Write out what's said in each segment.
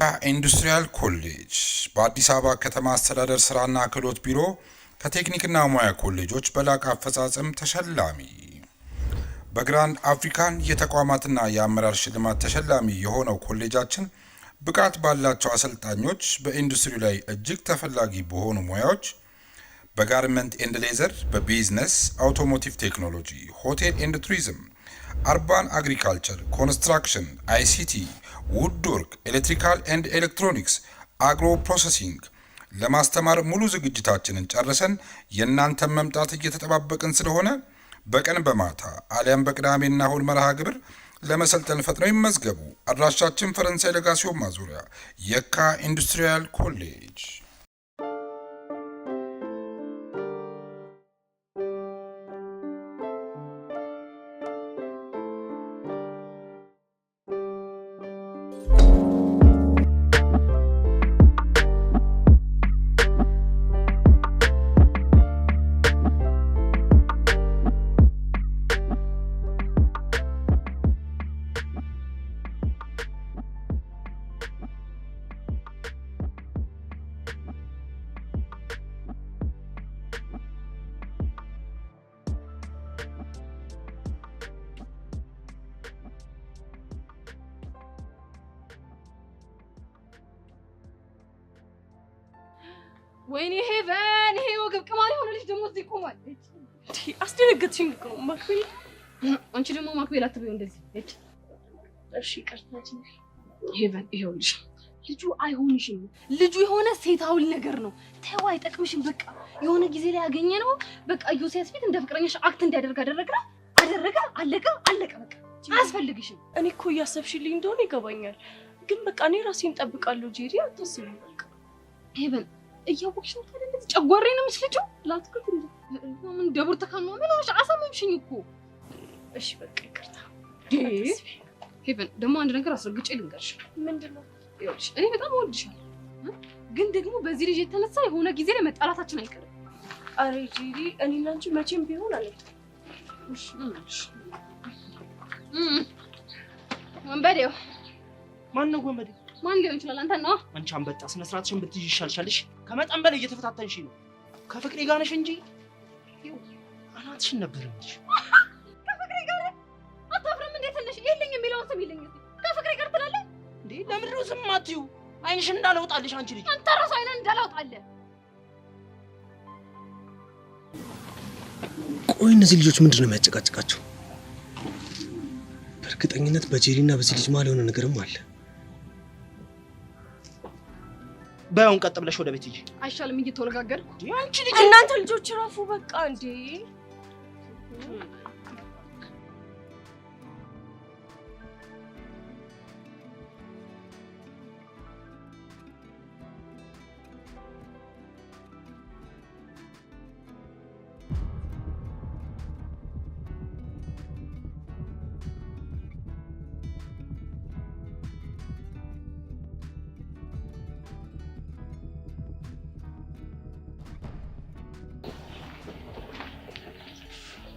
የካ ኢንዱስትሪያል ኮሌጅ በአዲስ አበባ ከተማ አስተዳደር ስራና ክህሎት ቢሮ ከቴክኒክና ሙያ ኮሌጆች በላቀ አፈጻጸም ተሸላሚ በግራንድ አፍሪካን የተቋማትና የአመራር ሽልማት ተሸላሚ የሆነው ኮሌጃችን ብቃት ባላቸው አሰልጣኞች በኢንዱስትሪ ላይ እጅግ ተፈላጊ በሆኑ ሙያዎች በጋርመንት ኤንድ ሌዘር፣ በቢዝነስ፣ አውቶሞቲቭ ቴክኖሎጂ፣ ሆቴል ኤንድ ቱሪዝም፣ አርባን አግሪካልቸር፣ ኮንስትራክሽን፣ አይሲቲ፣ ውድወርክ፣ ኤሌክትሪካል ኤንድ ኤሌክትሮኒክስ፣ አግሮ ፕሮሰሲንግ ለማስተማር ሙሉ ዝግጅታችንን ጨርሰን የእናንተን መምጣት እየተጠባበቅን ስለሆነ በቀን በማታ አሊያም በቅዳሜና እሁድ መርሃ ግብር ለመሰልጠን ፈጥነው ይመዝገቡ። አድራሻችን ፈረንሳይ ለጋሲዮን ማዞሪያ የካ ኢንዱስትሪያል ኮሌጅ። ወይኔ ሄቨን ይሄ ወገብ ቅማል የሆነ ልጅ ደግሞ እዚህ ቆሟል። እሺ አስደነገጥሽኝ እኮ ማክቤል። አንቺ ደግሞ ማክቤል አትበይው እንደዚህ። እሺ ቀርታችን ሄቨን ይኸውልሽ ልጁ አይሆንሽም። ልጁ የሆነ ሴታውል ነገር ነው። ተው አይጠቅምሽም። በቃ የሆነ ጊዜ ላይ ያገኘነው በቃ ዮሴፍ ፊት እንደ ፍቅረኛሽ አክት እንዲያደርግ አደረገ። አለቀ በቃ አያስፈልግሽም። እኔ እኮ እያሰብሽልኝ እንደሆነ ይገባኛል፣ ግን በቃ እኔ ራሴን እጠብቃለሁ። ጄሪ አታስቢ በቃ። ሄቨን እያወቅሽ ነው ታዲያ እንደዚህ ጨጓሬ ነው የምትልጂው? ላትክት ምን ደቡር ተካኑ ምን ሆነሽ? አሳመምሽኝ እኮ። እሺ በቃ ይቅርታ። ሄቨን ደግሞ አንድ ነገር አስረግጬ ልንገርሽ። ምንድነው? ይኸውልሽ እኔ በጣም እወድሻለሁ፣ ግን ደግሞ በዚህ ልጅ የተነሳ የሆነ ጊዜ ላይ መጣላታችን አይቀርም። አሬ ጄሪ እኔ እና አንቺ መቼም ቢሆን አለች። እሺ ወንበዴው ማን ነው? ወንበዴ ማን ሊሆን ይችላል? አንተ ነው። አንቺ አንበጣ ስነ ስርዓትሽን ብትይዥ ይሻልሻልሽ። ከመጠን በላይ እየተፈታተንሽ ነው። ከፍቅሬ ጋር ነሽ እንጂ ይው አናትሽን ነበር እንጂ ከፍቅሬ ጋር አታፍረም እንዴ? ትንሽ የለኝ የሚለውን ስም ይለኝ ከፍቅሬ ጋር ትላለህ እንዴ? ለምን ነው ዝም አትይው? አይንሽን እንዳላውጣልሽ አንቺ ልጅ። አንተ ራስህ አይነን እንዳላውጣልህ። ቆይ እነዚህ ልጆች ምንድነው የሚያጨቃጭቃቸው? በእርግጠኝነት በጄሪና በዚህ ልጅ መሀል የሆነ ነገርም አለ። ባይሆን ቀጥ ብለሽ ወደ ቤት ሂጂ። አይሻልም? እየተወለጋገድኩ አንቺ ልጅ። እናንተ ልጆች ራፉ በቃ እንዴ።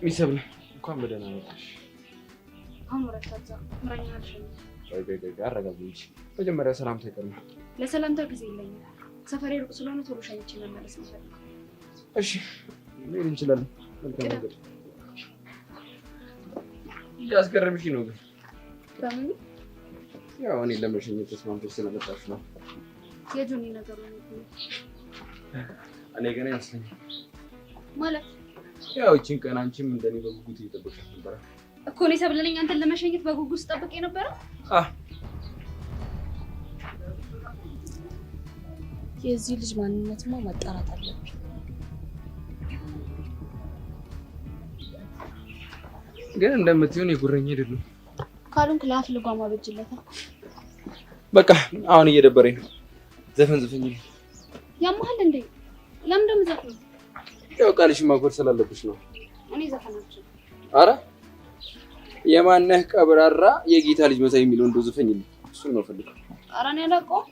ሚሰብለ እንኳን በደህና መጣሽ። አሁን ወረታዛ ምራኛ አልሽ። አረጋግጪ። መጀመሪያ ሰላምታ ይቀርማ። ለሰላምታ ጊዜ የለኝም። ሰፈሬ ሩቅ ስለሆነ ቶሎ ሸኝቼ መመለስ ነው። እሺ ምን እንችላለን? መልካም ነገር። ያስገረምሽ ነው ግን በምን ያው እኔ ለመሸኘት ተስማምተሽ ስለመጣሽ ነው። የጁኒ ነገር ነው። እኔ ገና ያስለኛል ማለት ያው እቺን ቀን አንቺም እንደኔ በጉጉት እየጠበቅሽ ነበር እኮ። እኔ ሰብለኝ አንተን ለመሸኘት በጉጉት ስጠብቅ ነበር። የዚህ ልጅ ማንነትማ ማጣራት አለብኝ። ግን እንደምትሆን የጉረኛ አይደለም ካሉን ክላፍ ልጓማ በጅለታ። በቃ አሁን እየደበረኝ ነው። ዘፈን ዘፈኝ። ያማል እንዴ? ለምን እንደምዘፍነው? ያው ቃልሽን ማክበር ስላለብሽ ነው። እኔ ዘፈናችሁ አረ የማነህ ቀብራራ የጌታ ልጅ መሳይ የሚለው እንደው ዘፈኝልኝ። እሱን ነው ፈልገው። አረ እኔ አላውቀው።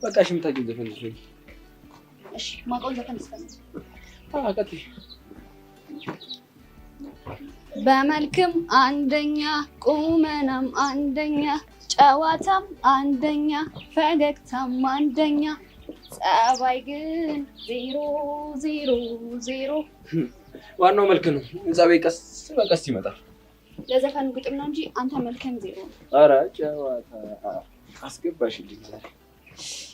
በቃ እሺ የምታውቂው ዘፈን ዘፈኝ። እሺ ማውቀው ዘፈን እስከነ ቀጥይ። በመልክም አንደኛ ቁመናም አንደኛ ጨዋታም አንደኛ ፈገግታም አንደኛ ጸባይ ግን 000 ዋናው መልክ ነው። ጸባይ ቀስ በቀስ ይመጣል። ለዘፈኑ ግጥም ነው እንጂ አንተ መልከም 0 ነው። ኧረ ጨዋታ አስገባሽልኝ ዛሬ።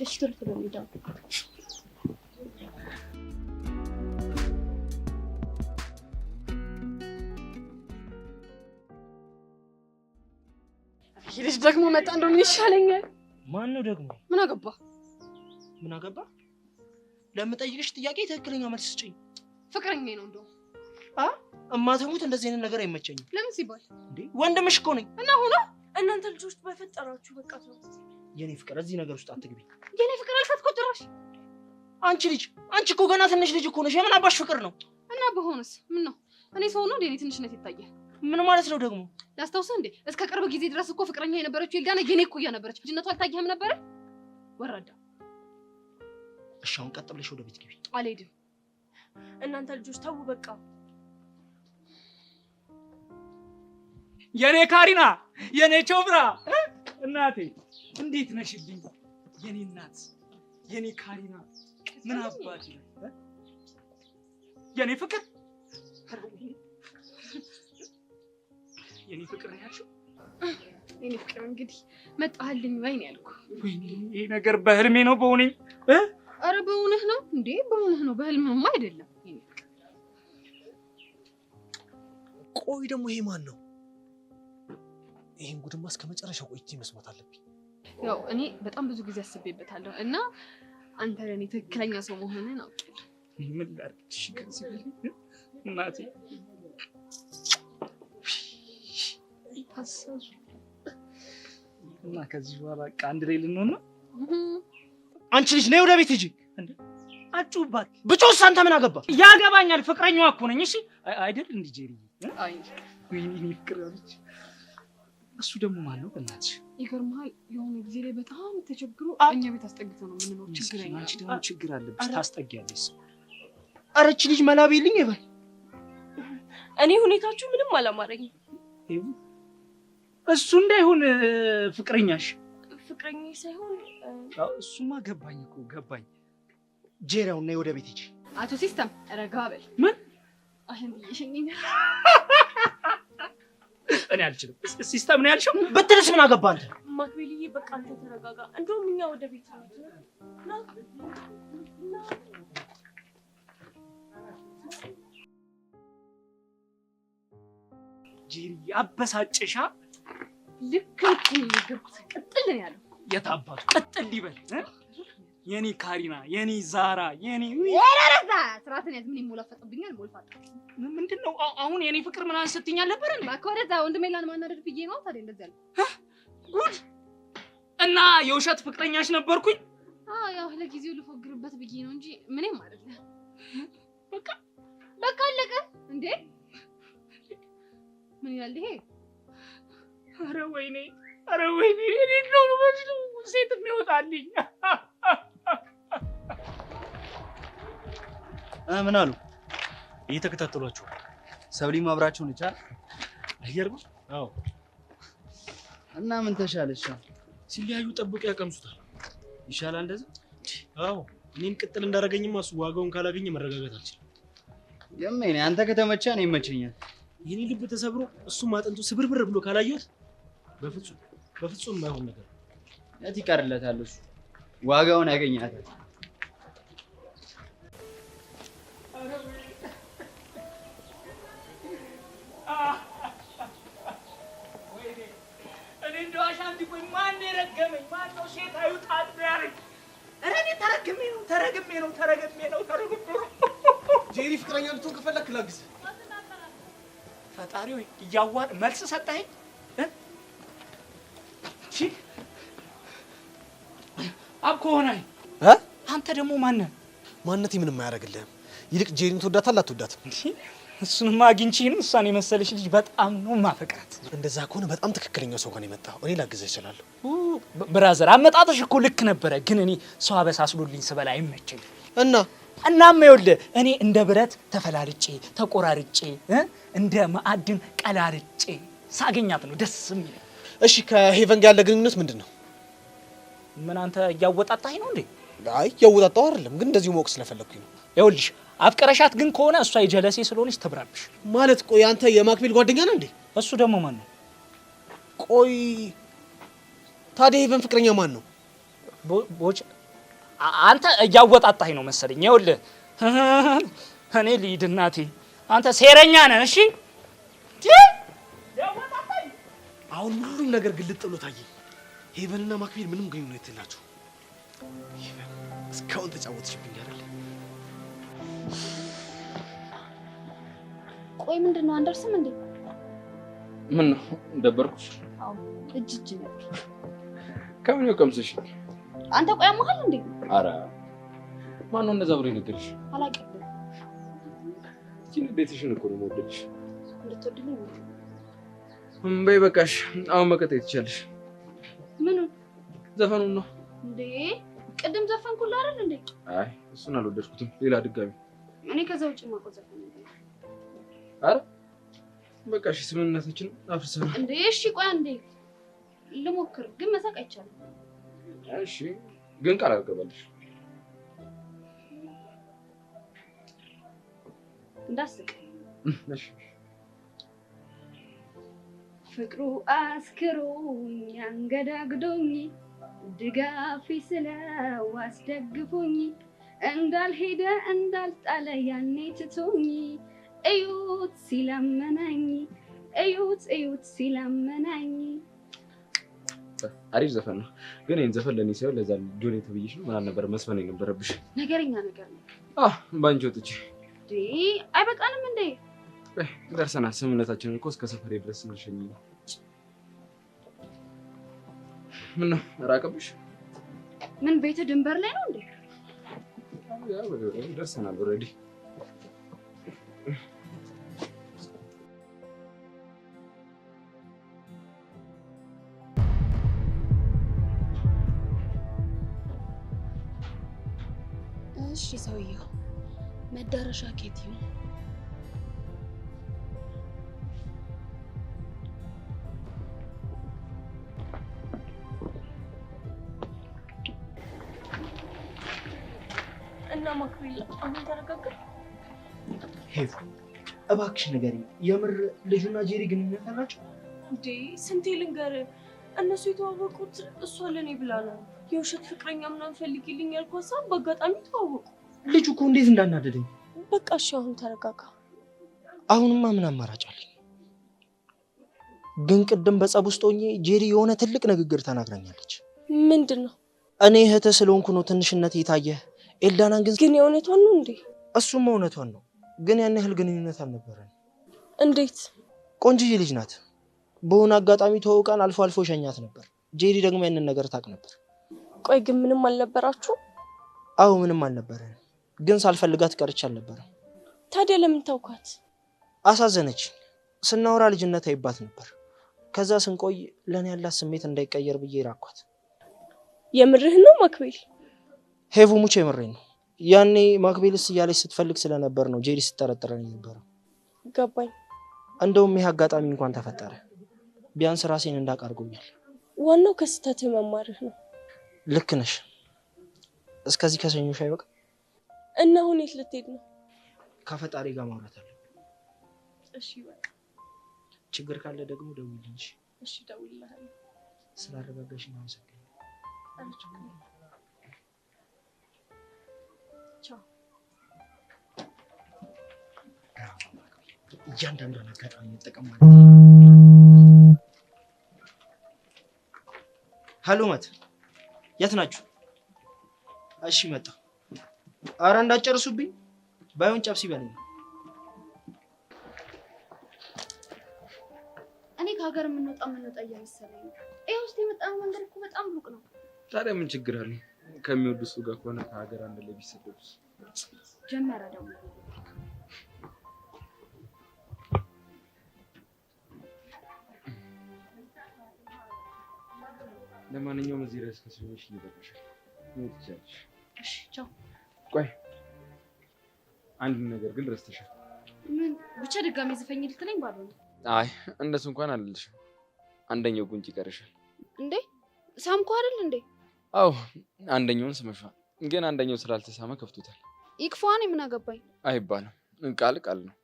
እሺ ቶሎ ቶሎ እንሂድ። ይህ ልጅ ደግሞ መጣ እንደሆነ ይሻለኛል። ማን ነው ደግሞ? ምን አገባ? ምን አገባ? ለምጠይቅሽ ጥያቄ ትክክለኛ መልስ ስጪኝ። ፍቅረኛዬ ነው እንደው እማትሙት እንደዚህ አይነት ነገር አይመቸኝም። ለምን ሲባል እንዴ ወንድምሽ እኮ ነኝ። እና ሆኖ እናንተ ልጆች በፈጠራችሁ በቃ ተው። የኔ ፍቅር እዚህ ነገር ውስጥ አትግቢ። የኔ ፍቅር አልካት እኮ ጭራሽ። አንቺ እኮ ገና ትንሽ ልጅ እኮ ነሽ። የምን አባሽ ፍቅር ነው? እና በሆነስ ምን ነው? እኔ ሰው ነው እንዴ? ትንሽነት ይታያል። ምን ማለት ነው ደግሞ? ላስታውስህ እንዴ እስከ ቅርብ ጊዜ ድረስ እኮ ፍቅረኛ የነበረችው ኤልዳና የኔ እኩያ ነበረች። ልጅነቷ አልታየህም ነበረ? ወራዳ። እሺ አሁን ቀጥ ብለሽ ወደ ቤት ግቢ። አልሄድም። እናንተ ልጆች ተው በቃ። የኔ ካሪና የኔ ቾብራ እናቴ እንዴት ነሽልኝ? የኔ እናት የኔ ካሪና ምን አባቴ የኔ ፍቅር የኔ ፍቅር ነው ያልሽው? የኔ ፍቅር እንግዲህ መጣህልኝ ወይ ነው ያልኩህ። ይሄ ነገር በህልሜ ነው በእውኔ? ኧረ በእውነህ ነው እንዴ? በእውነህ ነው። በህልምማ አይደለም። የኔ ፍቅር ቆይ ደግሞ ይሄ ማን ነው? ይሄን ጉድማ እስከ መጨረሻው ቆይቼ መስማት አለብኝ። ያው እኔ በጣም ብዙ ጊዜ አስቤበታለሁ እና አንተ ለኔ ትክክለኛ ሰው መሆንህን አውቄያለሁ። ምን ላድርግሽ ከዚህ በላይ እናቴ ታሳሱ እና ከዚህ በኋላ በቃ አንድ ላይ ልንሆን ነው። አንቺ ልጅ ነይ ወደ ቤት ሂጂ። እንዴ አጩባት ብጮስ አንተ ምን አገባ? ያገባኛል። ፍቅረኛዋ እኮ ነኝ። እሺ አይደል እንዴ ጄሪ? አይ ወይኔ ፍቅር አለች። እሱ ደግሞ ማን ነው በእናትሽ? ይገርምሃል የሆነ ጊዜ ላይ በጣም ተቸግሮ እኛ ቤት አስጠግተው ነው የምንኖር። ችግረኛ አንቺ ደግሞ ችግር አለብሽ ታስጠጊያለሽ። ኧረ እቺ ልጅ መላቢልኝ ይበል። እኔ ሁኔታችሁ ምንም አላማረኝም። እሱ እንዳይሆን ፍቅረኛሽ ፍቅረኛ ሳይሆን እሱማ ገባኝ እኮ ገባኝ። ጄሪያው ነይ ወደ ቤት ሂጂ። አቶ ሲስተም ረጋ በል። ምን አሁን ይሽኝኝ እኔ አልችልም። ሲስተም ነው ያልሽው? ብትልስ ምን አገባ አንተ? ማክቤልዬ በቃ አንተ ተረጋጋ። እንደውም እኛ ወደ ቤት ነው። ጄሪ አበሳጭሻ። ልክ ይገባል። ቀጥል ነው ያለው። የታባቱ ቀጥል ይበል። የኔ ካሪና የኔ ዛራ የኔ ያረረታ ስራትን ያዝ። ምን ይሞላፈጥብኛል? ሞልፋጣ ምንድነው አሁን? የኔ ፍቅር ምን አንስትኝ አልነበር እንዴ? ማከወረዛ ወንድሜ ላን ማናደድ ብዬ ነው ታዲያ እንደዚህ ያልኩ። ጉድ! እና የውሸት ፍቅረኛሽ ነበርኩኝ? ያው ለጊዜው ልፎግርበት ብዬ ነው እንጂ ምንም አይደለም። በቃ አለቀ እንዴ? ምን ይላል ይሄ? ኧረ ወይኔ እኔ ነው ሴት የሚወጣልኝ። ምን አሉ? እየተከታተሏቸው ሰብሊም አብራቸውን ይቻል አይገርም? አዎ። እና ምን ተሻለሽ? ሲለያዩ ጠብቀው ያቀምሱታል። ይሻላል እንደዚህ? አዎ። እኔን ቅጥል እንዳደረገኝማ እሱ ዋጋውን ካላገኘ መረጋጋት አልችልም። የምን አንተ ከተመቸህ እኔ ይመቸኛል። የኔ ልብ ተሰብሮ እሱም አጥንቱ ስብርብር ብሎ ካላየሁት በፍጹም የማይሆን ነገር። የት ይቀርለታል? እሱ ዋጋውን ያገኛታል። እኔ እንደው አሻንቲ ቆይ ማን የረገመኝ? ማን ነው ሴት አይውጣት ያለኝ? ኧረ እኔ ተረግሜ ነው። ጄሪ ፍቅረኛ ልትሆን ከፈለክ ላግዝ። ፈጣሪ ሆይ እያዋር መልስ ሰጠኸኝ። አብኮ ሆናይ አንተ ደግሞ ማነህ? ማንነቴ ምንም አያደርግልህም። ይልቅ ጄሪን ትወዳታለህ አትወዳትም? እሱንማ አግኝቼን እሷን የመሰለች ልጅ በጣም ነው ማፈቅራት። እንደዛ ከሆነ በጣም ትክክለኛው ሰው ጋር ነው የመጣኸው። እኔ ላግዝህ እችላለሁ። ብራዘር አመጣጥሽ እኮ ልክ ነበረ፣ ግን እኔ ሰው አበሳስሎልኝ ስበላ አይመቸኝም። እናም ይኸውልህ እኔ እንደ ብረት ተፈላልጬ ተቆራርጬ እንደ ማዕድን ቀላልጬ ሳገኛት ነው ደስ የሚለኝ። እሺ ከሄቨን ጋር ያለ ግንኙነት ምንድነው? ምን አንተ እያወጣጣኝ ነው እንዴ? አይ ያወጣጣው አይደለም፣ ግን እንደዚህ ሞቅ ስለፈለኩኝ ነው። ይኸውልሽ አፍቀረሻት ግን ከሆነ እሷ የጀለሴ ስለሆነች ትብራብሽ ማለት። ቆይ አንተ የማክቤል ጓደኛ ነህ እንዴ? እሱ ደግሞ ማን ነው? ቆይ ታዲያ ሄቨን ፍቅረኛ ማን ነው? ቦጭ አንተ እያወጣጣኝ ነው መሰለኝ። ይኸውልህ እኔ ልሂድ እናቴ፣ አንተ ሴረኛ ነህ። እሺ አሁን ሁሉም ነገር ግልጥ ብሎ ታየኝ። ሄቨንና ማክቤል ምንም ግንኙነት የላቸው። ሄቨን እስካሁን ተጫወተችብኝ አይደል? ቆይ ምንድን ነው አንደርስም እንዴ? ምን ነው ደበርኩሽ? አዎ እጅ ነበር። ከምን ይቀምስሽ? አንተ ቆይ አማሃል እንዴ? አረ ማን ነው እንደዛ ብሎ ይነገርሽ? አላውቅም። እቺ ንዴትሽን እኮ ነው የምወደድሽ። እንድትወድልኝ ነው። በይ በቃሽ፣ አሁን መቀጠል ትችያለሽ። ምኑ? ዘፈኑን ነው እንዴ? ቅድም ዘፈንኩልህ አይደል እንዴ? አይ እሱን አልወደድኩትም። ሌላ ድጋሚ። እኔ ከዛ ውጭ ማቆ ዘፈን ነው። አረ በቃሽ፣ ስምምነታችን አፍርሰናል። እንዴ እሺ ቆይ አንዴ ልሞክር፣ ግን መሳቅ አይቻልም። እሺ ግን ቃል አልገባልሽ። እንዳስቅ። እሺ ፍቅሩ አስክሮኝ አንገዳግዶኝ ድጋፊ ስለው አስደግፎኝ እንዳልሄደ እንዳልጣለ ያኔ ትቶኝ እዩት ሲለመናኝ እዩት ሲለመናኝ። አሪፍ ዘፈን ነው፣ ግን ይሄን ዘፈን ለኔ ሳይሆን ለዛ ጆኔ ተብዬሽ ነው። ምን አልነበረ መስፈን የነበረብሽ? ነገረኛ ነገር ነው። ባንቺ ወጥቼ አይበቃንም እንዴ? ደርሰናል። ስምምነታችንን እኮ እስከ ሰፈሬ ድረስ እንሸኝ ነው። ምን ነው ራቀብሽ? ምን ቤት ድንበር ላይ ነው እንዴ? ደርሰናል ኦልሬዲ። እሺ ሰውዬው መዳረሻ ኬት ይሁን? እና ማክቤል አሁን ተረጋጋ። ሄቭ እባክሽ ንገሪኝ፣ የምር ልጁና ጄሪ ግንኙነት አላቸው እንዴ? ስንቴ ልንገር፣ እነሱ የተዋወቁት እሷ ለኔ ብላ ነው። የውሸት ፍቅረኛ ምናምን ፈልጊልኝ ያልኳት ሰው በአጋጣሚ ተዋወቁ። ልጁ እኮ እንዴት እንዳናደደኝ። በቃ እሺ አሁን ተረጋጋ። አሁንማ ምን አማራጭ አለኝ? ግን ቅድም በጸብ ውስጥ ሆኜ ጄሪ የሆነ ትልቅ ንግግር ተናግራኛለች። ምንድን ነው? እኔ እህትህ ስለሆንኩ ነው ትንሽነት የታየህ። ኤልዳናን ግን የእውነቷን ነው እንዴ? እሱም እውነቷን ነው፣ ግን ያን ያህል ግንኙነት አልነበረን። እንዴት? ቆንጅዬ ልጅ ናት። በሆነ አጋጣሚ ተዋውቀን አልፎ አልፎ ሸኛት ነበር። ጄሪ ደግሞ ያንን ነገር ታውቅ ነበር። ቆይ ግን ምንም አልነበራችሁ? አዎ ምንም አልነበረን፣ ግን ሳልፈልጋት ቀርቼ አልነበረም። ታዲያ ለምን ታውኳት? አሳዘነች። ስናወራ ልጅነት አይባት ነበር። ከዛ ስንቆይ ለኔ ያላት ስሜት እንዳይቀየር ብዬ ራኳት። የምርህ ነው ማክቤል? ሄቭ ሙቼ የምሬን ነው። ያኔ ማክቤልስ እያለች ስትፈልግ ስለነበር ነው ጄሪ ስትጠረጥረኝ ነበር። ገባኝ። እንደውም ይህ አጋጣሚ እንኳን ተፈጠረ፣ ቢያንስ ራሴን እንዳውቅ አድርጎኛል። ዋናው ከስተትህ መማርህ ነው። ልክ ነሽ። እስከዚህ ከሰኞሽ አይበቃ እና አሁን የት ልትሄድ ነው? ከፈጣሪ ጋር ማውራት አለ። እሺ በቃ ችግር ካለ ደግሞ ደውልልኝ። እሺ ደውልልሃለሁ። ስላረጋጋሽ ነው አመሰግናለሁ። ቻው። እያንዳንዷን አጋጣሚ መጠቀም ማለት ነው። ሀሎ መት የት ናችሁ? እሺ መጣ። አረ እንዳትጨርሱብኝ፣ ባይሆን ጨብስ ይበለኝ። እኔ ከሀገር የምንወጣ እየመሰለኝ ነው። ይሄ ውስጥ የመጣነው መንገድ እኮ በጣም ሩቅ ነው። ታዲያ ምን ችግር አለ? ከሚወዱ ሰው ጋር ከሆነ ከሀገር አንድ ላይ ቢሰደዱስ? ጀመረ ደግሞ ለማንኛውም እዚህ ድረስ ከሰኞሽ ይበቃሻል። ምን ትችያለሽ? እሺ ቻው። ቆይ አንድ ነገር ግን ረስተሻል። ምን? ብቻ ድጋሜ ዘፈኝ ልትለኝ ባልሆነ። አይ እንደሱ እንኳን አልልሽም። አንደኛው ጉንጭ ይቀርሻል። እንዴ ሳምኩ አይደል እንዴ? አዎ አንደኛውን ስመሻል፣ ግን አንደኛው ስላልተሳመ ከፍቶታል። ይክፋን ምን አገባኝ አይባልም፣ ቃል ቃል ነው።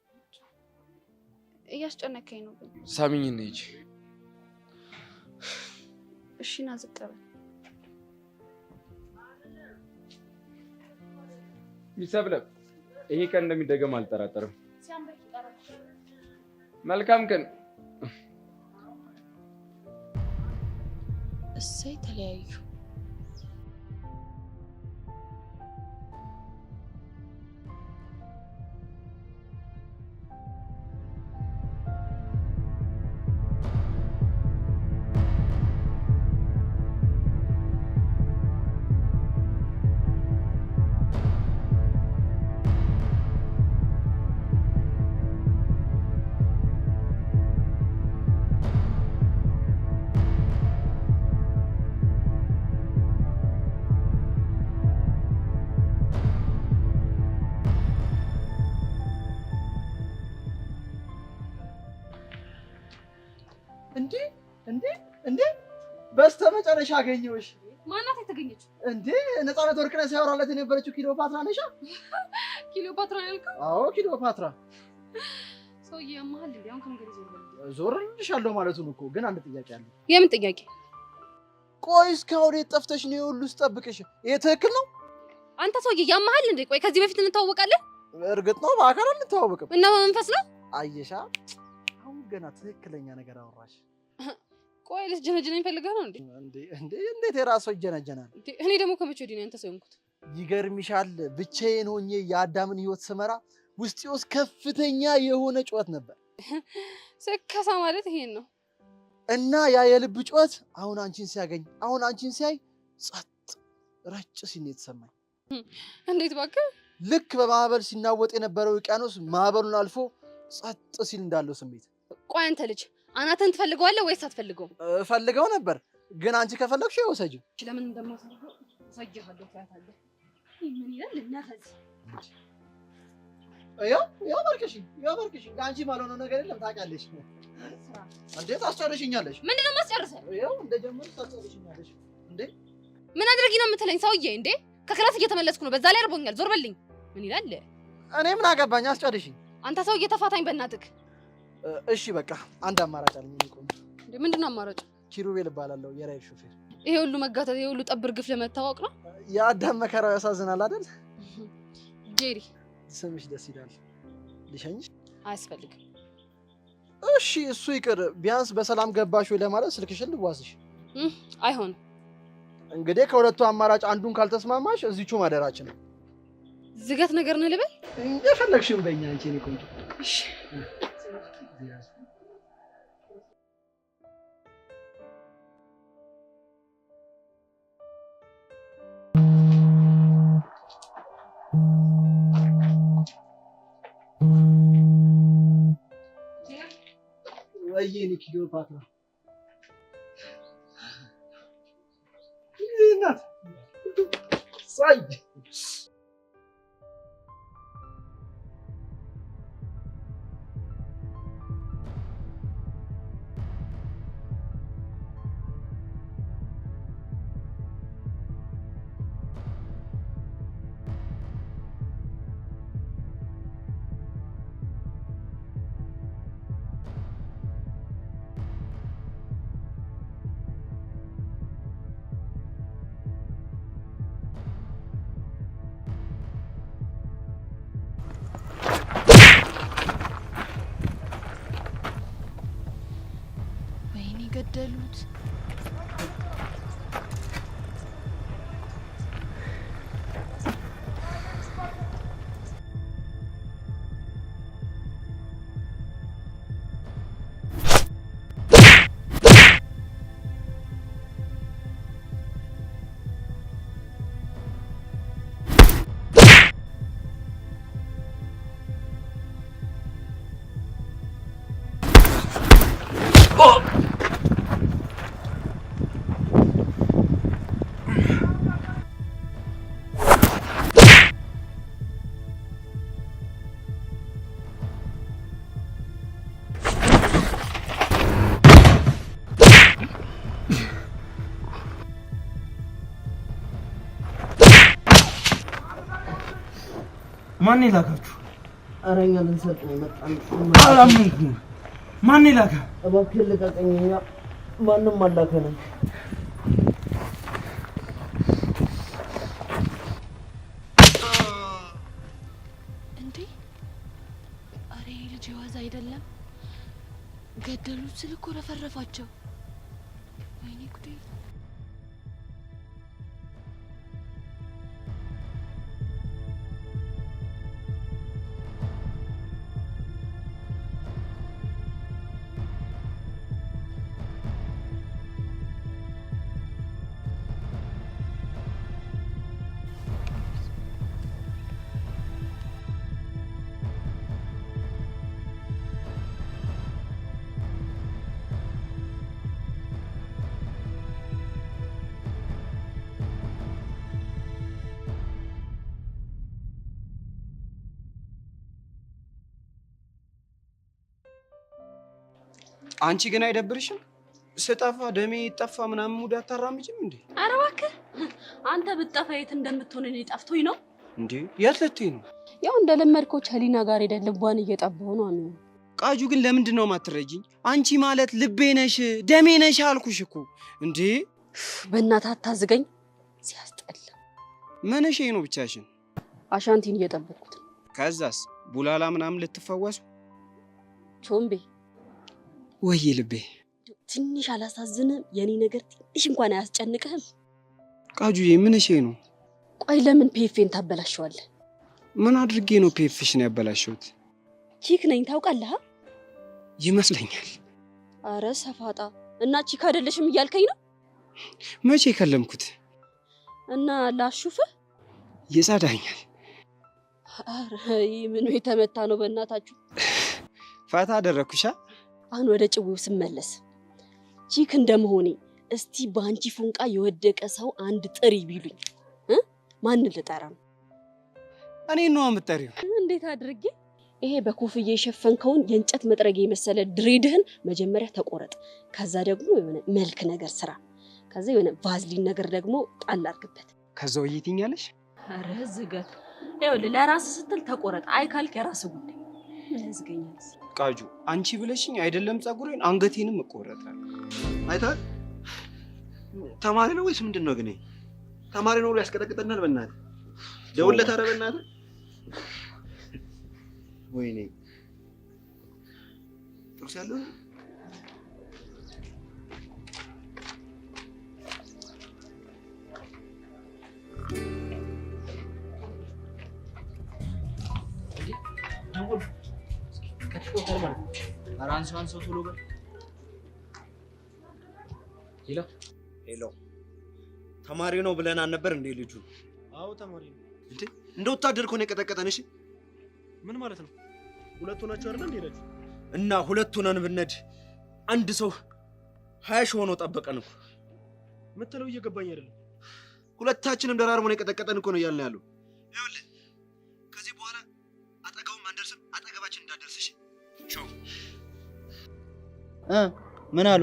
እያስጨነከኝ ነው። ሳሚኝ ነኝ። እሺ ና ዝቅ በል። ሚሰብለብ ይሄ ቀን እንደሚደገም አልጠራጠርም። መልካም ቀን። እሰይ ተለያዩ። እንዴ በስተመጨረሻ አገኘሁሽ። ማናት የተገኘችው? እንዴ ነፃነት ወርቅነህ ሲያወራለት የነበረችው ክሊዮፓትራ ነሽ? ክሊዮፓትራ ያልከው? አዎ ክሊዮፓትራ። ሰውዬ ያማሃል እንዴ? አሁን ከመንገድ ዞርልሻለሁ ማለቱን እኮ። ግን አንድ ጥያቄ አለ። የምን ጥያቄ? ቆይ እስካሁን የት ጠፍተሽ ነው ሁሉ ስጠብቅሽ? ይሄ ትክክል ነው? አንተ ሰውዬ ያማሃል እንዴ? ቆይ ከዚህ በፊት እንተዋወቃለን? እርግጥ ነው በአካል አንተዋወቅም። እና በመንፈስ ነው? አየሻ፣ አሁን ገና ትክክለኛ ነገር አወራሽ። ቆይ ልትጀነጀነኝ ፈልገህ ነው እንዴ? እንዴት የራስ ሰው ይጀነጀናል? እኔ ደግሞ ከመቼ ወዲህ ነው አንተ ሰው የሆንኩት? ይገርምሻል፣ ብቻዬን ሆኜ የአዳምን ህይወት ስመራ ውስጤ ውስጥ ከፍተኛ የሆነ ጩኸት ነበር። ስከሳ ማለት ይሄን ነው። እና ያ የልብ ጩኸት አሁን አንቺን ሲያገኝ፣ አሁን አንቺን ሲያይ ጸጥ ረጭ ሲል ነው የተሰማኝ። እንዴት እባክህ? ልክ በማዕበል ሲናወጥ የነበረው ውቅያኖስ ማዕበሉን አልፎ ጸጥ ሲል እንዳለው ስሜት። ቆይ አንተ ልጅ አናተን ትፈልገዋለህ ወይስ አትፈልገውም? ፈልገው ነበር፣ ግን አንቺ ከፈለግሽ ይወሰጂው። ለምን እንደማሳልፈው ሰጅሃለሁ ታያታለህ። ምን ይላል እናፈዝ? ያው በርክሽ አንቺ ማልሆነው ነገር የለም ታውቂያለሽ። እንዴት አስጨርሽኛለሽ? ምንድነው ማስጨርሰው? ያው እንደጀመርሽ ታስጨርሽኛለሽ። እንዴ ምን አድርጊ ነው የምትለኝ ሰውዬ? እንዴ ከክላስ እየተመለስኩ ነው፣ በዛ ላይ አርቦኛል። ዞር በልኝ። ምን ይላል? እኔ ምን አገባኝ? አስጨርሽኝ። አንተ ሰውዬ ተፋታኝ በእናትህ። እሺ በቃ አንድ አማራጭ አለኝ። እንዴ ምንድነው አማራጭ? ኪሩቤል እባላለሁ፣ የራይድ ሾፌር። ይሄ ሁሉ መጋተት፣ ይሄ ሁሉ ጠብር ግፍ ለመታወቅ ነው? የአዳም መከራው ያሳዝናል አይደል? ጄሪ ስምሽ ደስ ይላል። ልሸኝሽ? አያስፈልግም። እሺ እሱ ይቅር፣ ቢያንስ በሰላም ገባሽ ወይ ለማለት ስልክሽን ልዋስሽ። አይሆንም። እንግዲህ ከሁለቱ አማራጭ አንዱን ካልተስማማሽ እዚቹ ማደራችን ነው። ዝገት ነገር ነው ልበል? የፈለግሽውን በእኛ አንቺ እኔ ቆንጆ። እሺ ወይኔ ክሊዮፓትራ እናት ሳይ ገደሉት። ማን ይላካችሁ? ኧረ እኛ ልንሰጥ ነው የመጣን። አላመንኩም። ማን ይላካ? እባክህ ልቀቀኝ። እኛ ማንም አላከንም። እንዴ አሬ ልጅ ዋዛ አይደለም። ገደሉት ስል እኮ ረፈረፋቸው። ወይኔ ጉዴ! አንቺ ግን አይደብርሽም? ስጠፋ ደሜ ይጠፋ ምናምን ሙድ አታራምጂም እንዴ? ኧረ እባክህ አንተ ብትጠፋ የት እንደምትሆን እኔ ጠፍቶኝ ነው እንዴ? የት ልትይ ነው? ያው እንደለመድከው ቸሊና ጋር ሄደን ልቧን እየጠባሁ ነው። አሚን ቃጁ ግን ለምንድን ነው የማትረጂኝ? አንቺ ማለት ልቤ ነሽ ደሜ ነሽ አልኩሽ እኮ እንዴ። በእናትህ አታዝገኝ፣ ሲያስጠላ። ምንሽ ነው ብቻሽን? አሻንቲን እየጠበቅኩት ነው። ከዛስ ቡላላ ምናምን ልትፈወሱ? ቾምቤ ወይ ልቤ ትንሽ አላሳዝንም? የኔ ነገር ትንሽ እንኳን አያስጨንቅህም? ቃጁዬ ምንሽ ነው? ቆይ ለምን ፔፌን ታበላሸዋለህ? ምን አድርጌ ነው ፔፍሽን ያበላሸሁት? ቺክ ነኝ ታውቃለህ? ይመስለኛል። አረ ሰፋጣ እና ቺክ አይደለሽም እያልከኝ ነው? መቼ ከለምኩት? እና ላሹፍህ ይጸዳኛል። አረ ምን የተመታ ነው በእናታችሁ። ፋታ አደረኩሻ። አሁን ወደ ጭዊው ስመለስ ቺክ እንደመሆኔ እስቲ ባንቺ ፉንቃ የወደቀ ሰው አንድ ጥሪ ቢሉኝ ማን ልጠራ ነው? እኔ ነው የምጠሪው። እንዴት አድርጌ? ይሄ በኮፍዬ የሸፈንከውን የእንጨት መጥረጊያ የመሰለ ድሬድህን መጀመሪያ ተቆረጥ። ከዛ ደግሞ የሆነ መልክ ነገር ስራ። ከዛ የሆነ ቫዝሊን ነገር ደግሞ ጣል አድርግበት። ከዛው ይይትኛለሽ። አረ ዝገት። ይኸውልህ ለራስህ ስትል ተቆረጥ። አይ ካልክ የራስህ ጉዳይ። ምን ያዝገኛል? ቃጁ አንቺ ብለሽኝ አይደለም ጸጉሬን አንገቴንም እቆረጣለሁ። አይታል ተማሪ ነው ወይስ ምንድን ነው? ግን ተማሪ ነው ብሎ ያስቀጠቅጠናል። በእናትህ ደውለት። ኧረ በእናትህ ወይኔ ጥርስ ያለው ደውል ከተቆጠረ ማለት ነው። ኧረ አንሳው ቶሎ በል። ሄሎ ሄሎ፣ ተማሪ ነው ብለን አልነበር እንዴ ልጁ? አዎ ተማሪ ነው። እንዴ እንደ ወታደር እኮ ነው የቀጠቀጠን። እሺ ምን ማለት ነው? ሁለት ሆናችሁ አይደል እንዴ ሄዳችሁ? እና ሁለት ሆነን ብነድ አንድ ሰው 20 ሺህ ሆኖ ጠበቀን እኮ። ምትለው እየገባኝ አይደለም። ሁለታችንም ደራርቦን የቀጠቀጠን እኮ ነው እያልን ያለው። ይኸውልህ ከዚህ በኋላ አጠገቡም አንደርስም፣ አጠገባችን እንዳደርስሽ ሾው ምን አሉ?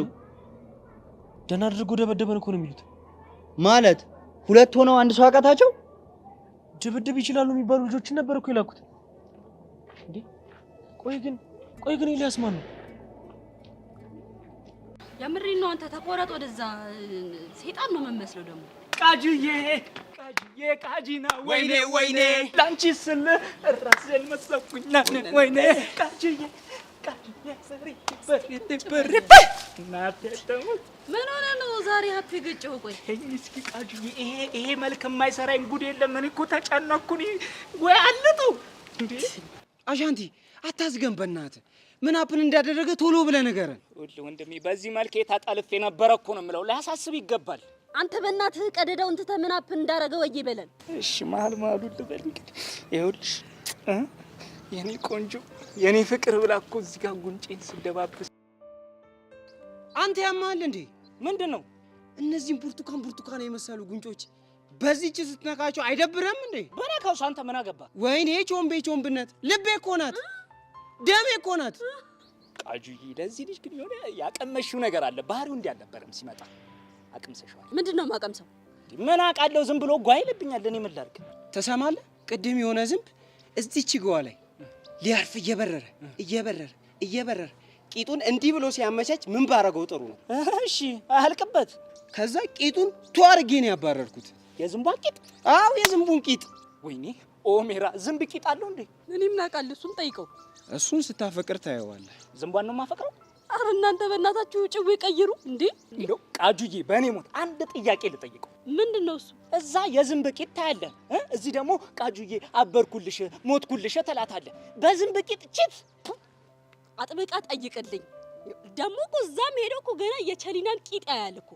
ደህና አድርጎ ደበደበን እኮ ነው የሚሉት። ማለት ሁለት ሆነው አንድ ሰው አቃታቸው? ድብድብ ይችላሉ የሚባሉ ልጆችን ነበር እኮ የላኩት። እንዴ ቆይ ግን ኤልያስ ማን ነው? የምሬን ነው። አንተ ተቆረጥ ወደዛ። ሰይጣን ነው የምመስለው ደግሞ። ቃጂዬ ቃጂና ወይኔ ላንቺ ስል ራሴን መሰኩኝ። ወይኔ ቃጂዬ ሰሪ በርበርበ እናቴ ተሞት። ምን ሆነ ነው ዛሬ ሀፒ ገጨው? ቆይ እስኪ ቃጂዬ ይሄ መልክ የማይሰራኝ ጉድ የለም። እኔ እኮ ተጨነኩኝ። ወይ አልጠው እንዴ አሻንቲ አታዝገን በእናትህ። ምን አፕን እንዳደረገ ቶሎ ብለህ ንገረን። ወንድሜ በዚህ መልክ የታጣልፍ የነበረ እኮ ነው የምለው። ላያሳስብ ይገባል። አንተ በእናትህ ቀደዳውን ትተህ ምን አፕን እንዳደረገ ወይ በለን። እሺ መሀል ልበል እንግዲህ። ይኸውልሽ የኔ ቆንጆ የኔ ፍቅር ብላ እኮ እዚህ ጋር ጉንጬን ስደባብስ። አንተ ያማል እንዴ? ምንድን ነው እነዚህም ብርቱካን የመሰሉ ጉንጮች በዚህች ስትነካቸው አይደብረም እንዴ? በነካውስ አንተ ምን አገባ? ወይኔ ቾምቤነት ልቤ እኮ ናት፣ ደሜ እኮ ናት። ቃጁዬ ለዚህ ልጅ ግን የሆነ ያቀመሽው ነገር አለ። ባህሪው እንዲህ አልነበረም ሲመጣ። አቅምሰሽዋል። ምንድነው ማቀምሰው? ምን አውቃለሁ። ዝም ብሎ ጓይ ይልብኛል። እኔ ምን ላድርግ? ተሰማለህ? ቅድም የሆነ ዝንብ እዚች ገዋ ላይ ሊያርፍ እየበረረ ቂጡን እንዲህ ብሎ ሲያመቻች ምን ባረገው ጥሩ ነው? እሺ አልቅበት። ከዛ ቂጡን ቷርጌ ነው ያባረርኩት። የዝንቧን ቂጥ? አዎ የዝንቡን ቂጥ። ወይኔ ኦሜራ ዝንብ ቂጥ አለው እንዴ? እኔም ናቃል። እሱን ጠይቀው። እሱን ስታፈቅር ታየዋለህ። ዝንቧን ነው የማፈቅረው? አረ እናንተ በእናታችሁ ጭዌ ቀይሩ እንዴ! እንደው ቃጁዬ በእኔ ሞት አንድ ጥያቄ ልጠይቀው። ምንድነው እሱ? እዛ የዝንብ ቂጥ ታያለህ፣ እዚህ ደግሞ ቃጁዬ አበርኩልሽ ሞትኩልሽ ተላታለህ። በዝንብ ቂጥ ቺት አጥብቃ ጠይቅልኝ። ደግሞ እኮ እዛም ሄደው እኮ ገና የቸሊናን ቂጥ ያያል እኮ።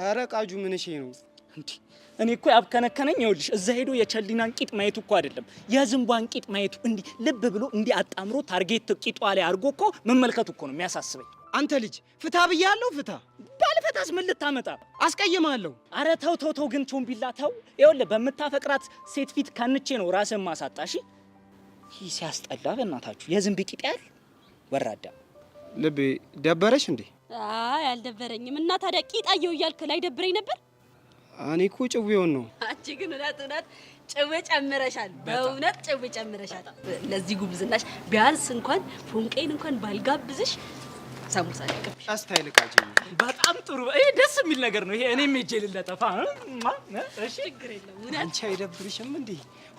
አረ ቃጁ ምን እሺ ነው እንዴ? እኔ እኮ ያብከነከነኝ ይኸውልሽ፣ እዛ ሄዶ የቸሊናን ቂጥ ማየቱ እኮ አይደለም የዝንቧን ቂጥ ማየቱ፣ እንዲህ ልብ ብሎ እንዲህ አጣምሮ ታርጌት ቂጧ ላይ አድርጎ እኮ መመልከቱ እኮ ነው የሚያሳስበኝ። አንተ ልጅ ፍታ ብያለሁ፣ ፍታ። ባልፈታስ ምን ልታመጣ? አስቀይማለሁ። አረ ተው ግን ቾምቢላ ተው። ይኸውልህ በምታፈቅራት ሴት ፊት ካንቼ ነው ራስን ማሳጣሽ። ይህ ሲያስጠላ በእናታችሁ። የዝንብ ቂጥ ያል ወራዳ። ልቤ ደበረሽ እንዴ? አይ አልደበረኝም። እና ታዲያ ቂጣየው እያልክ ላይ ደብረኝ ነበር? እኔ እኮ ጭዌውን ነው። አንቺ ግን እውነት ጭዌ ጨምረሻል። በእውነት ጭዌ ጨምረሻል። ለዚህ ጉብዝናሽ ቢያንስ እንኳን ፎንቄን እንኳን ባልጋብዝሽ ሳሙሳ ልቀብሽ። አስታይ ልቃጂ። በጣም ጥሩ። ይሄ ደስ የሚል ነገር ነው። ይሄ እኔም ሄጄ ልለጠፋ። እሺ ችግር የለም። አንቺ አይደብርሽም እንዴ?